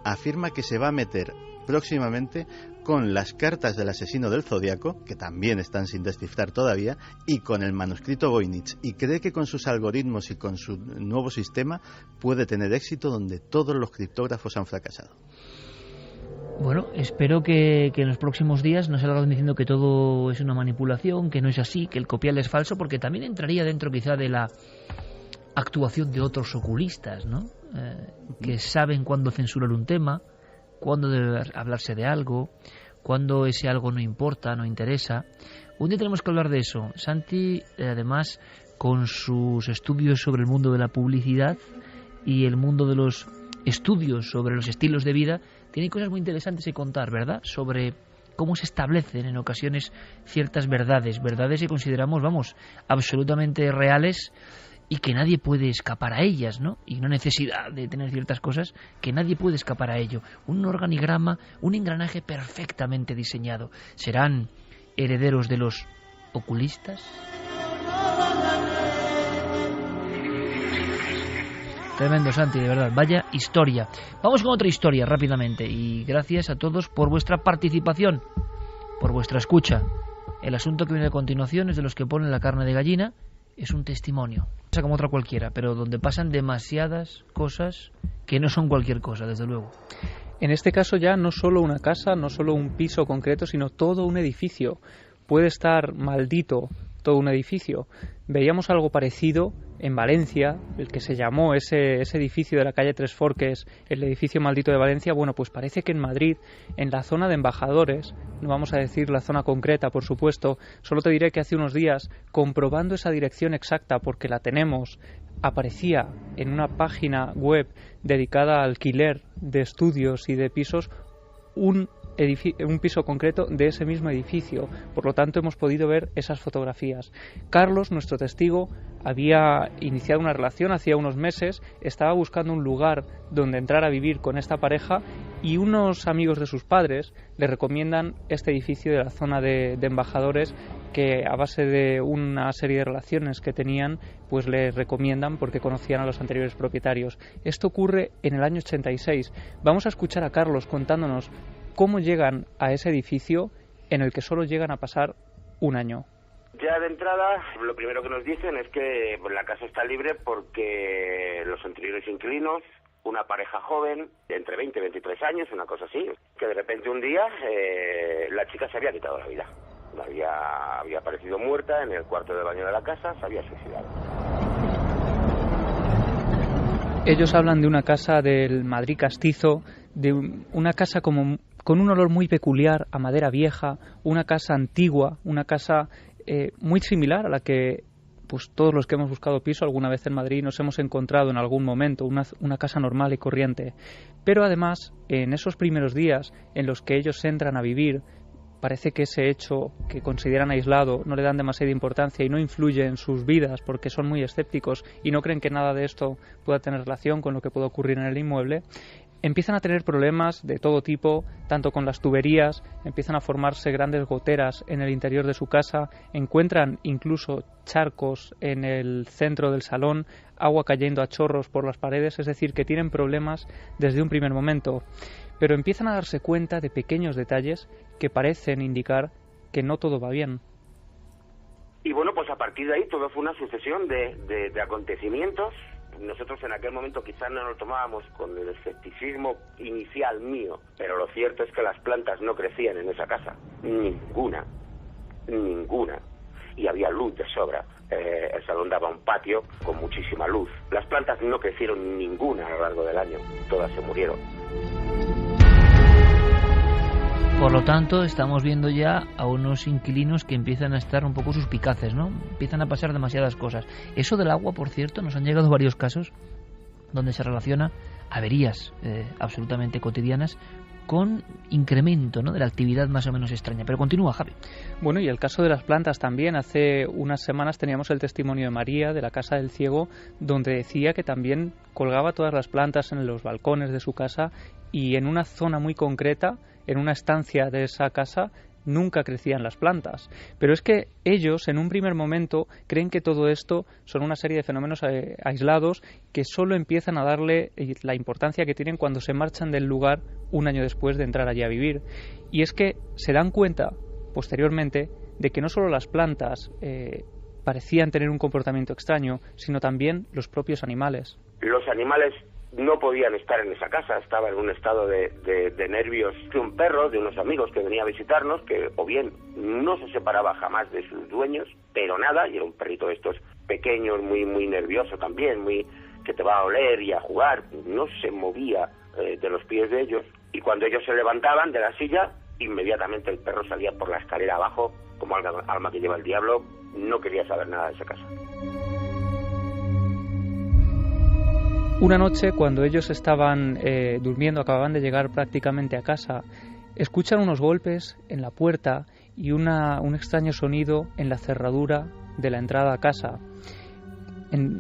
afirma que se va a meter próximamente con las cartas del asesino del Zodíaco, que también están sin descifrar todavía, y con el manuscrito Voynich, y cree que con sus algoritmos y con su nuevo sistema puede tener éxito donde todos los criptógrafos han fracasado. Bueno, espero que en los próximos días no salgan diciendo que todo es una manipulación, que no es así, que el copiar es falso, porque también entraría dentro quizá de la actuación de otros oculistas, ¿no? Que saben cuándo censurar un tema, cuándo debe hablarse de algo, cuándo ese algo no importa, no interesa. Un día tenemos que hablar de eso. Santi, además, con sus estudios sobre el mundo de la publicidad y el mundo de los estudios sobre los estilos de vida, tiene cosas muy interesantes que contar, ¿verdad? Sobre cómo se establecen en ocasiones ciertas verdades que consideramos, vamos, absolutamente reales y que nadie puede escapar a ellas, ¿no? Y una necesidad de tener ciertas cosas que nadie puede escapar a ello. Un organigrama, un engranaje perfectamente diseñado. ¿Serán herederos de los oculistas? Tremendo, Santi, de verdad. Vaya historia. Vamos con otra historia rápidamente. Y gracias a todos por vuestra participación, por vuestra escucha. El asunto que viene a continuación es de los que ponen la carne de gallina. Es un testimonio. Pasa como otra cualquiera, pero donde pasan demasiadas cosas que no son cualquier cosa, desde luego. En este caso ya no solo una casa, no solo un piso concreto, sino todo un edificio. Puede estar maldito todo un edificio. Veíamos algo parecido en Valencia, el que se llamó ese edificio de la calle Tres Forques, el edificio maldito de Valencia. Bueno, pues parece que en Madrid, en la zona de embajadores, no vamos a decir la zona concreta, por supuesto, solo te diré que hace unos días, comprobando esa dirección exacta, porque la tenemos, aparecía en una página web dedicada al alquiler de estudios y de pisos un piso concreto de ese mismo edificio. Por lo tanto, hemos podido ver esas fotografías. Carlos, nuestro testigo, había iniciado una relación hacía unos meses, estaba buscando un lugar donde entrar a vivir con esta pareja y unos amigos de sus padres le recomiendan este edificio de la zona de embajadores, que a base de una serie de relaciones que tenían, pues le recomiendan porque conocían a los anteriores propietarios. Esto ocurre en el año 86. Vamos a escuchar a Carlos contándonos cómo llegan a ese edificio en el que solo llegan a pasar un año. Ya de entrada, lo primero que nos dicen es que la casa está libre porque los anteriores inquilinos, una pareja joven, de entre 20 y 23 años, una cosa así, que de repente un día la chica se había quitado la vida. Había aparecido muerta en el cuarto de baño de la casa, se había suicidado. Ellos hablan de una casa del Madrid castizo, de una casa como con un olor muy peculiar a madera vieja, una casa antigua, una casa muy similar a la que pues todos los que hemos buscado piso alguna vez en Madrid nos hemos encontrado en algún momento, una casa normal y corriente. Pero además, en esos primeros días en los que ellos entran a vivir, parece que ese hecho que consideran aislado no le dan demasiada importancia y no influye en sus vidas porque son muy escépticos y no creen que nada de esto pueda tener relación con lo que puede ocurrir en el inmueble. Empiezan a tener problemas de todo tipo, tanto con las tuberías, empiezan a formarse grandes goteras en el interior de su casa, encuentran incluso charcos en el centro del salón, agua cayendo a chorros por las paredes, es decir, que tienen problemas desde un primer momento. Pero empiezan a darse cuenta de pequeños detalles que parecen indicar que no todo va bien. Y bueno, pues a partir de ahí todo fue una sucesión de acontecimientos. Nosotros en aquel momento quizás no nos tomábamos con el escepticismo inicial mío, pero lo cierto es que las plantas no crecían en esa casa. Ninguna. Y había luz de sobra. El salón daba un patio con muchísima luz. Las plantas no crecieron ninguna a lo largo del año. Todas se murieron. Por lo tanto, estamos viendo ya a unos inquilinos que empiezan a estar un poco suspicaces, ¿no? Empiezan a pasar demasiadas cosas. Eso del agua, por cierto, nos han llegado varios casos donde se relaciona averías absolutamente cotidianas con incremento, ¿no?, de la actividad más o menos extraña. Pero continúa, Javi. Bueno, y el caso de las plantas también. Hace unas semanas teníamos el testimonio de María, de la Casa del Ciego, donde decía que también colgaba todas las plantas en los balcones de su casa y en una zona muy concreta, en una estancia de esa casa, nunca crecían las plantas. Pero es que ellos, en un primer momento, creen que todo esto son una serie de fenómenos aislados que solo empiezan a darle la importancia que tienen cuando se marchan del lugar un año después de entrar allí a vivir. Y es que se dan cuenta, posteriormente, de que no solo las plantas parecían tener un comportamiento extraño, sino también los propios animales. Los animales no podían estar en esa casa, estaba en un estado de nervios. Un perro de unos amigos que venía a visitarnos, que o bien no se separaba jamás de sus dueños, pero nada, y era un perrito de estos pequeños, muy nervioso también, muy que te va a oler y a jugar, no se movía de los pies de ellos, y cuando ellos se levantaban de la silla, inmediatamente el perro salía por la escalera abajo, como alma que lleva el diablo, no quería saber nada de esa casa. Una noche, cuando ellos estaban durmiendo, acababan de llegar prácticamente a casa, escuchan unos golpes en la puerta y un extraño sonido en la cerradura de la entrada a casa.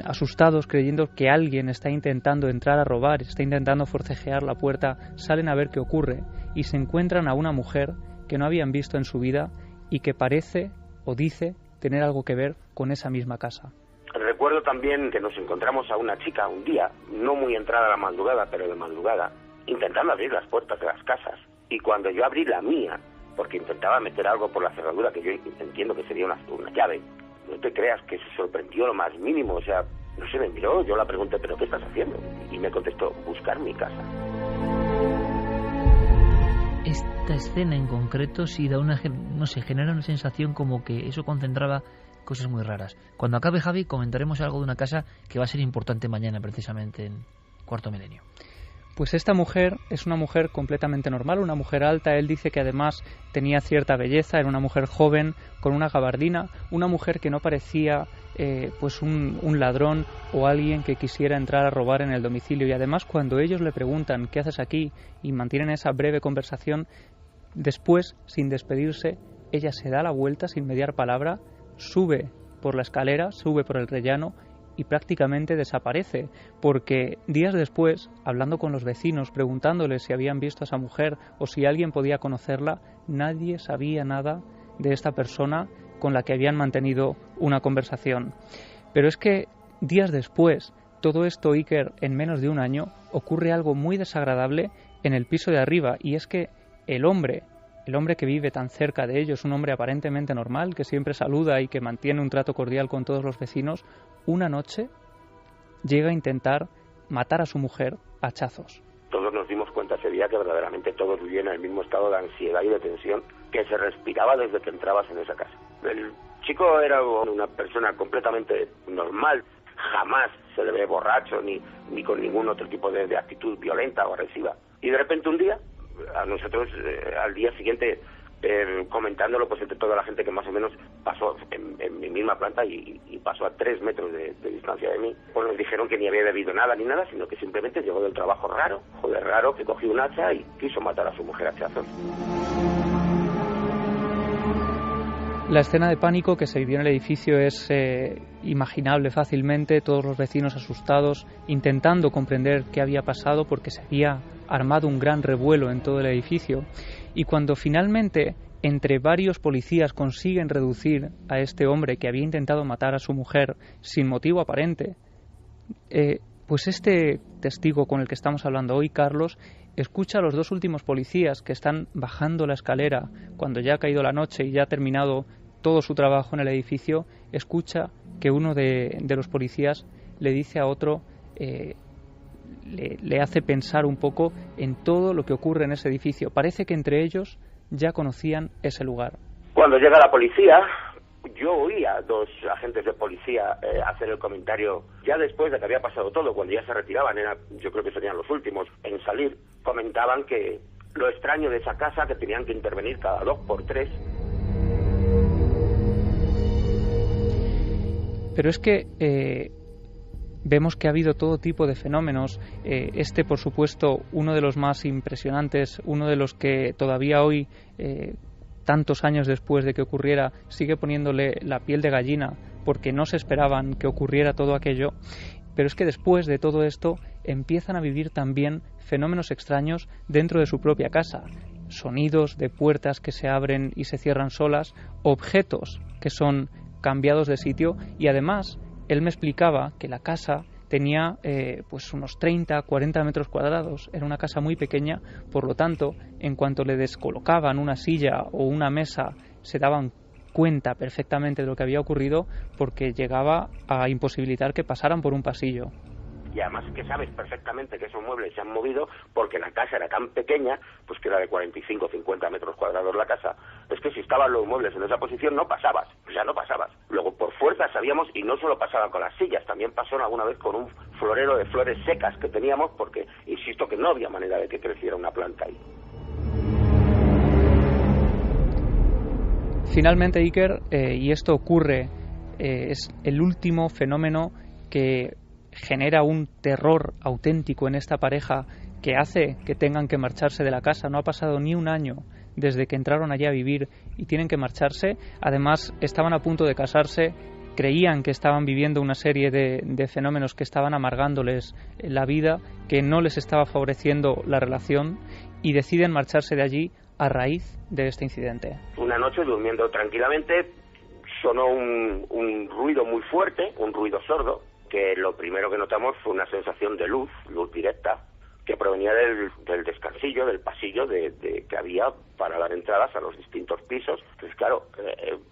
Asustados, creyendo que alguien está intentando entrar a robar, está intentando forcejear la puerta, salen a ver qué ocurre y se encuentran a una mujer que no habían visto en su vida y que parece o dice tener algo que ver con esa misma casa. Recuerdo también que nos encontramos a una chica un día, no muy entrada a la madrugada, pero de madrugada, intentando abrir las puertas de las casas. Y cuando yo abrí la mía, porque intentaba meter algo por la cerradura, que yo entiendo que sería una llave, no te creas que se sorprendió lo más mínimo, o sea, no se me miró, yo la pregunté, ¿pero qué estás haciendo? Y me contestó, buscar mi casa. Esta escena en concreto sí da genera una sensación como que eso concentraba cosas muy raras. Cuando acabe, Javi, comentaremos algo de una casa que va a ser importante mañana, precisamente, en Cuarto Milenio. Pues esta mujer es una mujer completamente normal, una mujer alta. Él dice que además tenía cierta belleza, era una mujer joven, con una gabardina, una mujer que no parecía pues un ladrón o alguien que quisiera entrar a robar en el domicilio. Y además, cuando ellos le preguntan ¿qué haces aquí? Y mantienen esa breve conversación, después, sin despedirse, ella se da la vuelta sin mediar palabra, sube por la escalera, sube por el rellano y prácticamente desaparece, porque días después, hablando con los vecinos, preguntándoles si habían visto a esa mujer o si alguien podía conocerla, nadie sabía nada de esta persona con la que habían mantenido una conversación. Pero es que días después, todo esto, Iker, en menos de un año, ocurre algo muy desagradable en el piso de arriba, y es que el hombre que vive tan cerca de ellos, un hombre aparentemente normal, que siempre saluda y que mantiene un trato cordial con todos los vecinos, una noche llega a intentar matar a su mujer a hachazos. Todos nos dimos cuenta ese día que verdaderamente todos vivían en el mismo estado de ansiedad y de tensión que se respiraba desde que entrabas en esa casa. El chico era una persona completamente normal, jamás se le ve borracho ni con ningún otro tipo de actitud violenta o agresiva. Y de repente un día, a nosotros al día siguiente, comentándolo pues entre toda la gente que más o menos pasó en mi misma planta y pasó a 3 metros de distancia de mí, pues nos dijeron que ni había bebido nada ni nada, sino que simplemente llegó del trabajo raro, que cogió un hacha y quiso matar a su mujer a hachazos. La escena de pánico que se vivió en el edificio es imaginable fácilmente, todos los vecinos asustados, intentando comprender qué había pasado porque se había armado un gran revuelo en todo el edificio. Y cuando finalmente entre varios policías consiguen reducir a este hombre que había intentado matar a su mujer sin motivo aparente, pues este testigo con el que estamos hablando hoy, Carlos, escucha a los 2 últimos policías que están bajando la escalera cuando ya ha caído la noche y ya ha terminado todo su trabajo en el edificio, escucha que uno de los policías le dice a otro, le hace pensar un poco en todo lo que ocurre en ese edificio. Parece que entre ellos ya conocían ese lugar. Cuando llega la policía, yo oí a 2 agentes de policía hacer el comentario, ya después de que había pasado todo, cuando ya se retiraban, yo creo que serían los últimos en salir, comentaban que lo extraño de esa casa, que tenían que intervenir cada 2 por 3. Pero es que vemos que ha habido todo tipo de fenómenos. Por supuesto, uno de los más impresionantes, uno de los que todavía hoy, tantos años después de que ocurriera, sigue poniéndole la piel de gallina, porque no se esperaban que ocurriera todo aquello. Pero es que después de todo esto empiezan a vivir también fenómenos extraños dentro de su propia casa. Sonidos de puertas que se abren y se cierran solas, objetos que son cambiados de sitio, y además él me explicaba que la casa tenía pues unos 30, 40 metros cuadrados, era una casa muy pequeña, por lo tanto, en cuanto le descolocaban una silla o una mesa, se daban cuenta perfectamente de lo que había ocurrido, porque llegaba a imposibilitar que pasaran por un pasillo. y además que sabes perfectamente que esos muebles se han movido porque la casa era tan pequeña, pues que era de 45 o 50 metros cuadrados la casa, es que si estaban los muebles en esa posición no pasabas, o sea, no pasabas. Luego por fuerza sabíamos, y no solo pasaba con las sillas, también pasó alguna vez con un florero de flores secas que teníamos, porque insisto que no había manera de que creciera una planta ahí. Finalmente, Iker, y esto ocurre, es el último fenómeno que genera un terror auténtico en esta pareja que hace que tengan que marcharse de la casa. No ha pasado ni un año desde que entraron allí a vivir y tienen que marcharse. Además, estaban a punto de casarse, creían que estaban viviendo una serie de fenómenos que estaban amargándoles la vida, que no les estaba favoreciendo la relación, y deciden marcharse de allí a raíz de este incidente. Una noche, durmiendo tranquilamente, sonó un ruido muy fuerte, un ruido sordo, que lo primero que notamos fue una sensación de luz directa, que provenía del descansillo, del pasillo que había para dar entradas a los distintos pisos. Entonces, claro,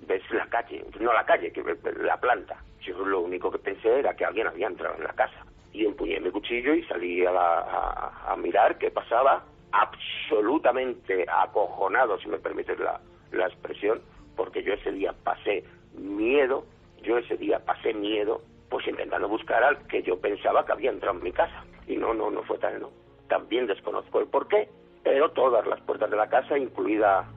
ves la calle, no la calle, que la planta. Yo lo único que pensé era que alguien había entrado en la casa. Y empuñé mi cuchillo y salí a mirar qué pasaba, absolutamente acojonado, si me permites la expresión, porque yo ese día pasé miedo, pues intentando buscar al que yo pensaba que había entrado en mi casa. Y no fue tal, no. También desconozco el porqué, pero todas las puertas de la casa, incluida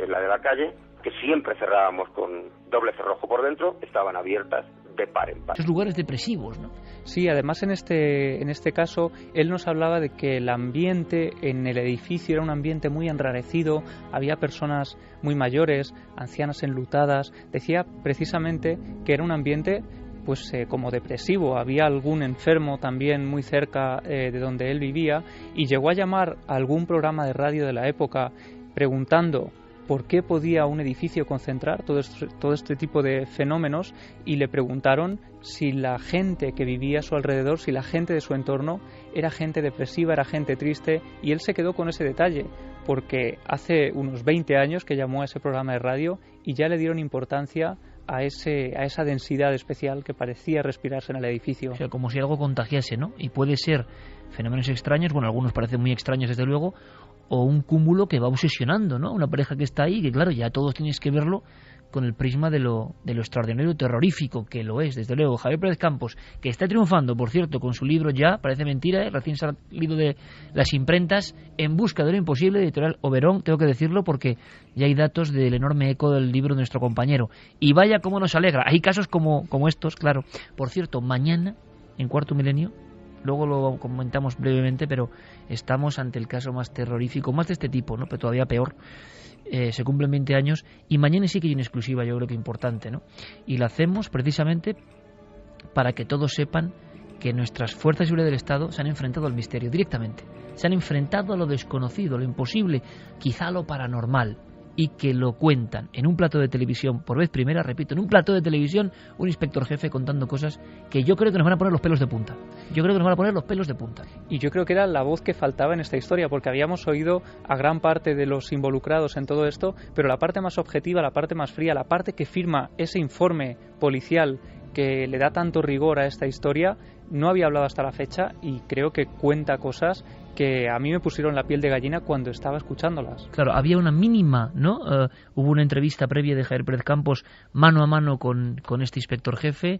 la de la calle, que siempre cerrábamos con doble cerrojo por dentro, estaban abiertas de par en par. Esos lugares depresivos, ¿no? Sí, además en este caso él nos hablaba de que el ambiente en el edificio era un ambiente muy enrarecido, había personas muy mayores, ancianas enlutadas. Decía precisamente que era un ambiente pues como depresivo. Había algún enfermo también muy cerca de donde él vivía, y llegó a llamar a algún programa de radio de la época preguntando por qué podía un edificio concentrar todo este tipo de fenómenos, y le preguntaron si la gente que vivía a su alrededor, si la gente de su entorno era gente depresiva, era gente triste, y él se quedó con ese detalle porque hace unos 20 años que llamó a ese programa de radio y ya le dieron importancia a esa densidad especial que parecía respirarse en el edificio. O sea, como si algo contagiase, ¿no? Y puede ser fenómenos extraños, bueno, algunos parecen muy extraños desde luego, o un cúmulo que va obsesionando, ¿no? Una pareja que está ahí, que claro, ya todos tienes que verlo con el prisma de lo extraordinario, terrorífico, que lo es, desde luego. Javier Pérez Campos, que está triunfando, por cierto, con su libro ya, parece mentira, recién salido de las imprentas, En busca de lo imposible, editorial Oberón, tengo que decirlo porque ya hay datos del enorme eco del libro de nuestro compañero. Y vaya cómo nos alegra, hay casos como estos, claro. Por cierto, mañana, en Cuarto Milenio, luego lo comentamos brevemente, pero estamos ante el caso más terrorífico, más de este tipo, ¿no? Pero todavía peor. Se cumplen 20 años y mañana sí que hay una exclusiva, yo creo que importante, ¿no? Y la hacemos precisamente para que todos sepan que nuestras fuerzas de seguridad del Estado se han enfrentado al misterio directamente. Se han enfrentado a lo desconocido, a lo imposible, quizá a lo paranormal, y que lo cuentan en un plató de televisión, por vez primera, repito, en un plató de televisión, un inspector jefe contando cosas que yo creo que nos van a poner los pelos de punta. Y yo creo que era la voz que faltaba en esta historia, porque habíamos oído a gran parte de los involucrados en todo esto, pero la parte más objetiva, la parte más fría, la parte que firma ese informe policial que le da tanto rigor a esta historia, no había hablado hasta la fecha, y creo que cuenta cosas que a mí me pusieron la piel de gallina cuando estaba escuchándolas. Claro, había una mínima, ¿no? Hubo una entrevista previa de Javier Pérez Campos mano a mano con este inspector jefe,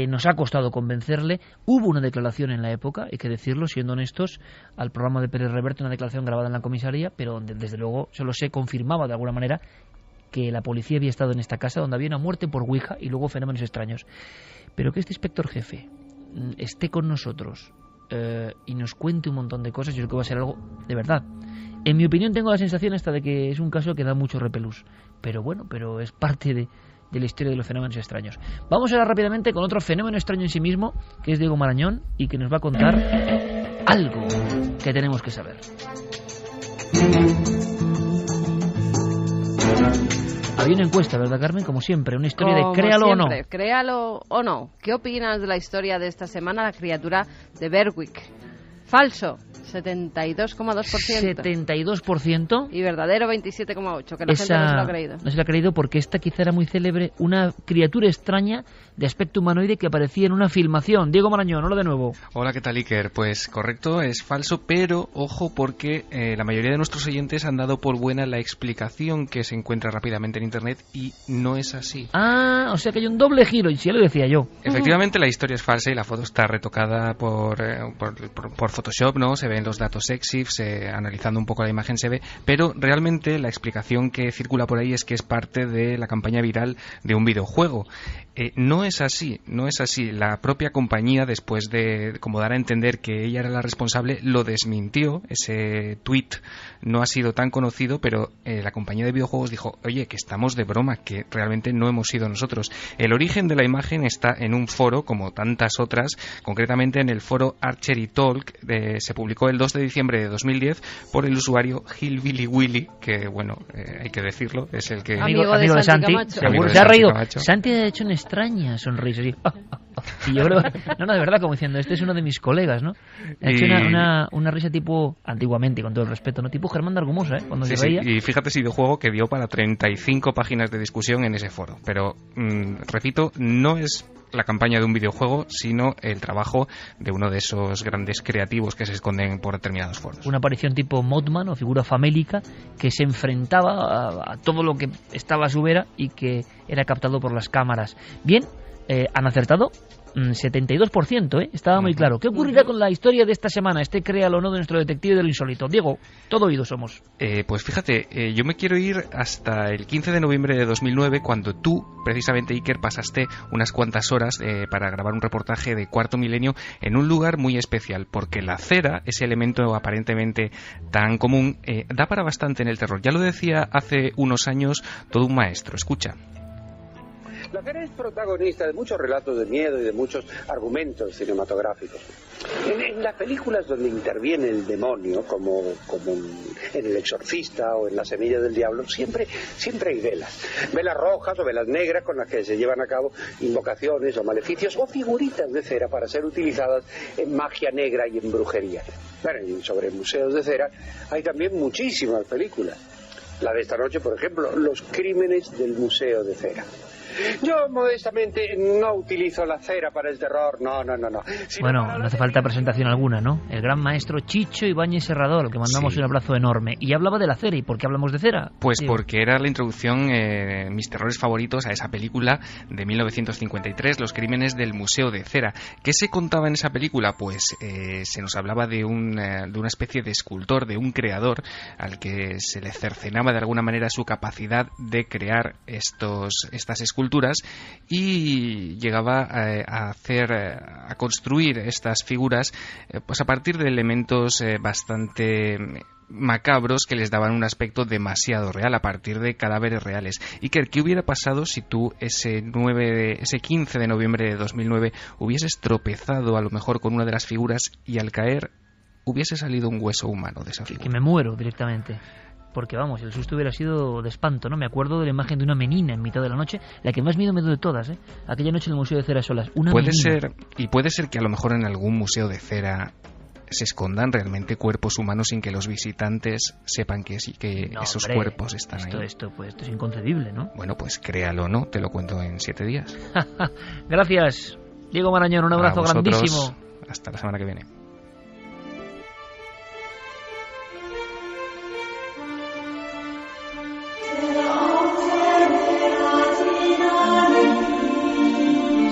nos ha costado convencerle. Hubo una declaración en la época, hay que decirlo, siendo honestos, al programa de Pérez Reverte, una declaración grabada en la comisaría, pero desde luego solo se confirmaba de alguna manera que la policía había estado en esta casa donde había una muerte por Ouija y luego fenómenos extraños. Pero que este inspector jefe esté con nosotros y nos cuente un montón de cosas, yo creo que va a ser algo de verdad. En mi opinión tengo la sensación hasta de que es un caso que da mucho repelús, pero bueno, pero es parte de la historia de los fenómenos extraños. Vamos ahora rápidamente con otro fenómeno extraño en sí mismo, que es Diego Marañón, y que nos va a contar algo que tenemos que saber. Había una encuesta, ¿verdad, Carmen? Como siempre, una historia de créalo o no. Créalo o no. ¿Qué opinas de la historia de esta semana, la criatura de Berwick? Falso. 72,2%. 72%. Y verdadero 27,8%, que la gente no se lo ha creído. No se lo ha creído porque esta quizá era muy célebre, una criatura extraña de aspecto humanoide que aparecía en una filmación. Diego Marañón, hola de nuevo. Hola, ¿qué tal, Iker? Pues correcto, es falso, pero ojo porque la mayoría de nuestros oyentes han dado por buena la explicación que se encuentra rápidamente en Internet y no es así. Ah, o sea que hay un doble giro, y si ya lo decía yo. Efectivamente, la historia es falsa y la foto está retocada por Photoshop, ¿no? Se ven los datos EXIF, analizando un poco la imagen se ve, pero realmente la explicación que circula por ahí es que es parte de la campaña viral de un videojuego. No es así, no es así. La propia compañía, después de como dar a entender que ella era la responsable, lo desmintió. Ese tweet no ha sido tan conocido, pero la compañía de videojuegos dijo, oye, que estamos de broma, que realmente no hemos sido nosotros. El origen de la imagen está en un foro, como tantas otras, concretamente en el foro Archery Talk. Se publicó el 2 de diciembre de 2010 por el usuario Hillbilly Willy, que, bueno, hay que decirlo, es el que... Amigo de Santi. Seguro, se ha reído. Santi ha hecho una extraña sonrisa. Y yo creo, no, de verdad, como diciendo, este es uno de mis colegas, ¿no? Ha hecho una risa tipo, antiguamente, con todo el respeto, ¿no? Tipo Germán de Argumosa, cuando se reía. Y fíjate ese videojuego que dio para 35 páginas de discusión en ese foro. Pero, repito, no es la campaña de un videojuego, sino el trabajo de uno de esos grandes creativos que se esconden por determinados foros. Una aparición tipo Mothman o figura famélica que se enfrentaba a todo lo que estaba a su vera y que era captado por las cámaras. Bien, han acertado 72%, estaba muy claro. ¿Qué ocurrirá con la historia de esta semana? Créalo o no, de nuestro detective de lo insólito. Diego, todo oído somos. Pues fíjate, yo me quiero ir hasta el 15 de noviembre de 2009, cuando tú, precisamente, Iker, pasaste unas cuantas horas para grabar un reportaje de Cuarto Milenio en un lugar muy especial, porque la cera, ese elemento aparentemente tan común, da para bastante en el terror. Ya lo decía hace unos años todo un maestro. Escucha. La cera es protagonista de muchos relatos de miedo y de muchos argumentos cinematográficos. En las películas donde interviene el demonio, como en El Exorcista o en La Semilla del Diablo, siempre hay velas. Velas rojas o velas negras con las que se llevan a cabo invocaciones o maleficios o figuritas de cera para ser utilizadas en magia negra y en brujería. Bueno, y sobre museos de cera hay también muchísimas películas. La de esta noche, por ejemplo, Los crímenes del Museo de Cera. Yo, modestamente, no utilizo la cera para el terror, no. Bueno, no hace falta presentación alguna, ¿no? El gran maestro Chicho Ibáñez Serrador, al que mandamos un abrazo enorme. Y hablaba de la cera. ¿Y por qué hablamos de cera? Pues porque era la introducción, mis terrores favoritos, a esa película de 1953, Los crímenes del Museo de Cera. ¿Qué se contaba en esa película? Pues se nos hablaba de una especie de escultor, de un creador, al que se le cercenaba de alguna manera su capacidad de crear estas esculturas, y llegaba a construir estas figuras pues a partir de elementos bastante macabros que les daban un aspecto demasiado real, a partir de cadáveres reales. Iker, ¿qué hubiera pasado si tú ese 15 de noviembre de 2009 hubieses tropezado a lo mejor con una de las figuras y al caer hubiese salido un hueso humano de esa figura? Que me muero directamente. Porque vamos, el susto hubiera sido de espanto, ¿no? Me acuerdo de la imagen de una menina en mitad de la noche, la que más miedo me dio de todas, aquella noche en el Museo de Cera solas. Puede ser que a lo mejor en algún museo de cera se escondan realmente cuerpos humanos sin que los visitantes sepan que esos cuerpos están ahí. Esto es inconcebible, ¿no? Bueno, pues créalo, ¿no? Te lo cuento en 7 días. Gracias, Diego Marañón, un abrazo grandísimo. Hasta la semana que viene.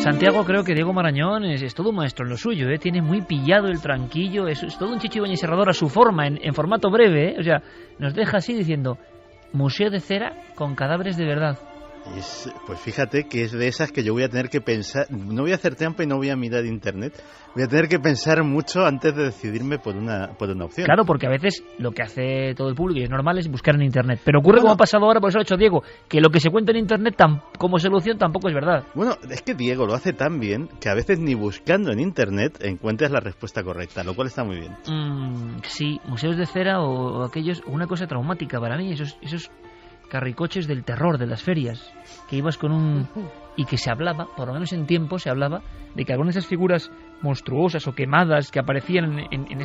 Santiago, creo que Diego Marañón es todo un maestro en lo suyo, tiene muy pillado el tranquillo, es todo un Chicho Ibáñez Serrador a su forma, en formato breve, o sea, nos deja así diciendo, Museo de Cera con cadáveres de verdad. Pues fíjate que es de esas que yo voy a tener que pensar, no voy a hacer trampa y no voy a mirar internet, voy a tener que pensar mucho antes de decidirme por una opción. Claro, porque a veces lo que hace todo el público, y es normal, es buscar en internet, pero ocurre como ha pasado ahora, por eso lo ha hecho Diego, que lo que se cuenta en internet como solución tampoco es verdad. Bueno, es que Diego lo hace tan bien que a veces ni buscando en internet encuentras la respuesta correcta, lo cual está muy bien. Sí, museos de cera o aquellos, una cosa traumática para mí, esos carricoches del terror de las ferias, que ibas con y que se hablaba, por lo menos en tiempo se hablaba, de que algunas de esas figuras monstruosas o quemadas que aparecían en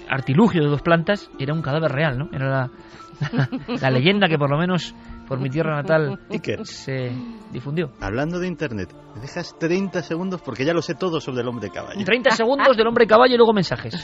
artilugio de 2 plantas era un cadáver real, ¿no? Era la leyenda que por lo menos por mi tierra natal Iker, se difundió. Hablando de internet, me dejas 30 segundos porque ya lo sé todo sobre el hombre caballo. 30 segundos del hombre caballo y luego mensajes.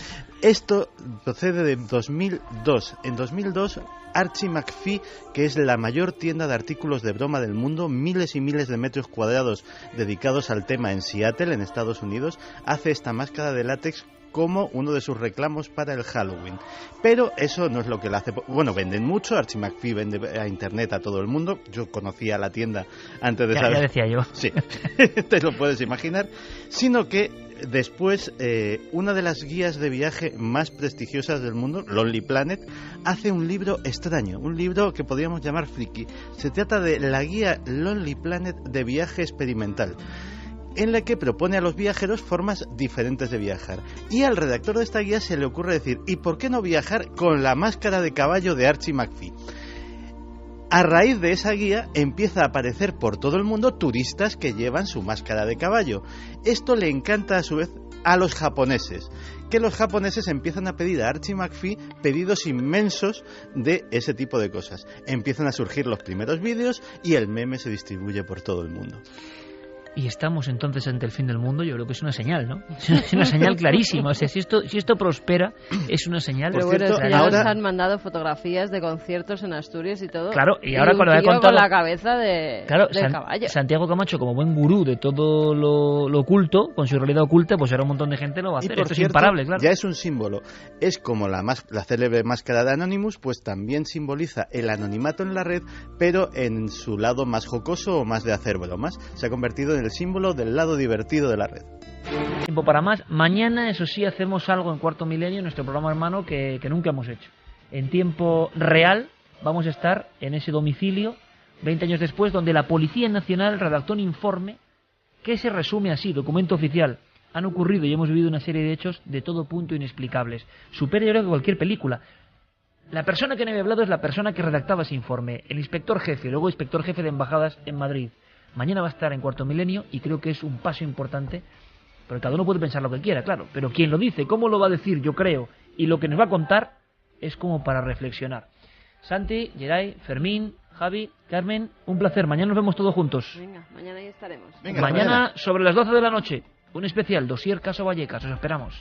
Esto procede de 2002. En 2002, Archie McPhee, que es la mayor tienda de artículos de broma del mundo, miles y miles de metros cuadrados dedicados al tema en Seattle, en Estados Unidos, hace esta máscara de látex como uno de sus reclamos para el Halloween. Pero eso no es lo que le hace... Bueno, venden mucho, Archie McPhee vende a internet a todo el mundo. Yo conocía la tienda antes de saber... Ya decía yo. Sí, te lo puedes imaginar. Sino que después, una de las guías de viaje más prestigiosas del mundo, Lonely Planet, hace un libro extraño, un libro que podríamos llamar friki. Se trata de la guía Lonely Planet de viaje experimental, en la que propone a los viajeros formas diferentes de viajar. Y al redactor de esta guía se le ocurre decir, ¿y por qué no viajar con la máscara de caballo de Archie McPhee? A raíz de esa guía empieza a aparecer por todo el mundo turistas que llevan su máscara de caballo. Esto le encanta a su vez a los japoneses, que los japoneses empiezan a pedir a Archie McPhee pedidos inmensos de ese tipo de cosas. Empiezan a surgir los primeros vídeos y el meme se distribuye por todo el mundo. Y estamos entonces ante el fin del mundo. Yo creo que es una señal, ¿no? Es una señal clarísima. O sea, si esto prospera, es una señal. Pero bueno, ya nos han mandado fotografías de conciertos en Asturias y todo. Claro, y ahora cuando he contado... con la cabeza de caballo. Santiago Camacho, como buen gurú de todo lo oculto, con su realidad oculta, pues ahora un montón de gente lo va a hacer. Esto es imparable, claro. Ya es un símbolo. Es como la célebre máscara de Anonymous, pues también simboliza el anonimato en la red, pero en su lado más jocoso o más de hacer bromas. Se ha convertido en el símbolo del lado divertido de la red. Tiempo para más. Mañana, eso sí, hacemos algo en Cuarto Milenio, nuestro programa hermano, que nunca hemos hecho. En tiempo real vamos a estar en ese domicilio 20 años después, donde la Policía Nacional redactó un informe que se resume así, documento oficial. Han ocurrido y hemos vivido una serie de hechos de todo punto inexplicables. Supera, yo creo, que cualquier película. La persona que no había hablado es la persona que redactaba ese informe, el inspector jefe, luego inspector jefe de embajadas en Madrid. Mañana va a estar en Cuarto Milenio y creo que es un paso importante, porque cada uno puede pensar lo que quiera, claro, pero quien lo dice, cómo lo va a decir, yo creo, y lo que nos va a contar es como para reflexionar. Santi, Geray, Fermín, Javi, Carmen, un placer. Mañana nos vemos todos juntos. Venga, mañana ahí estaremos. Mañana sobre las 12 de la noche, un especial Dossier Caso Vallecas. Os esperamos.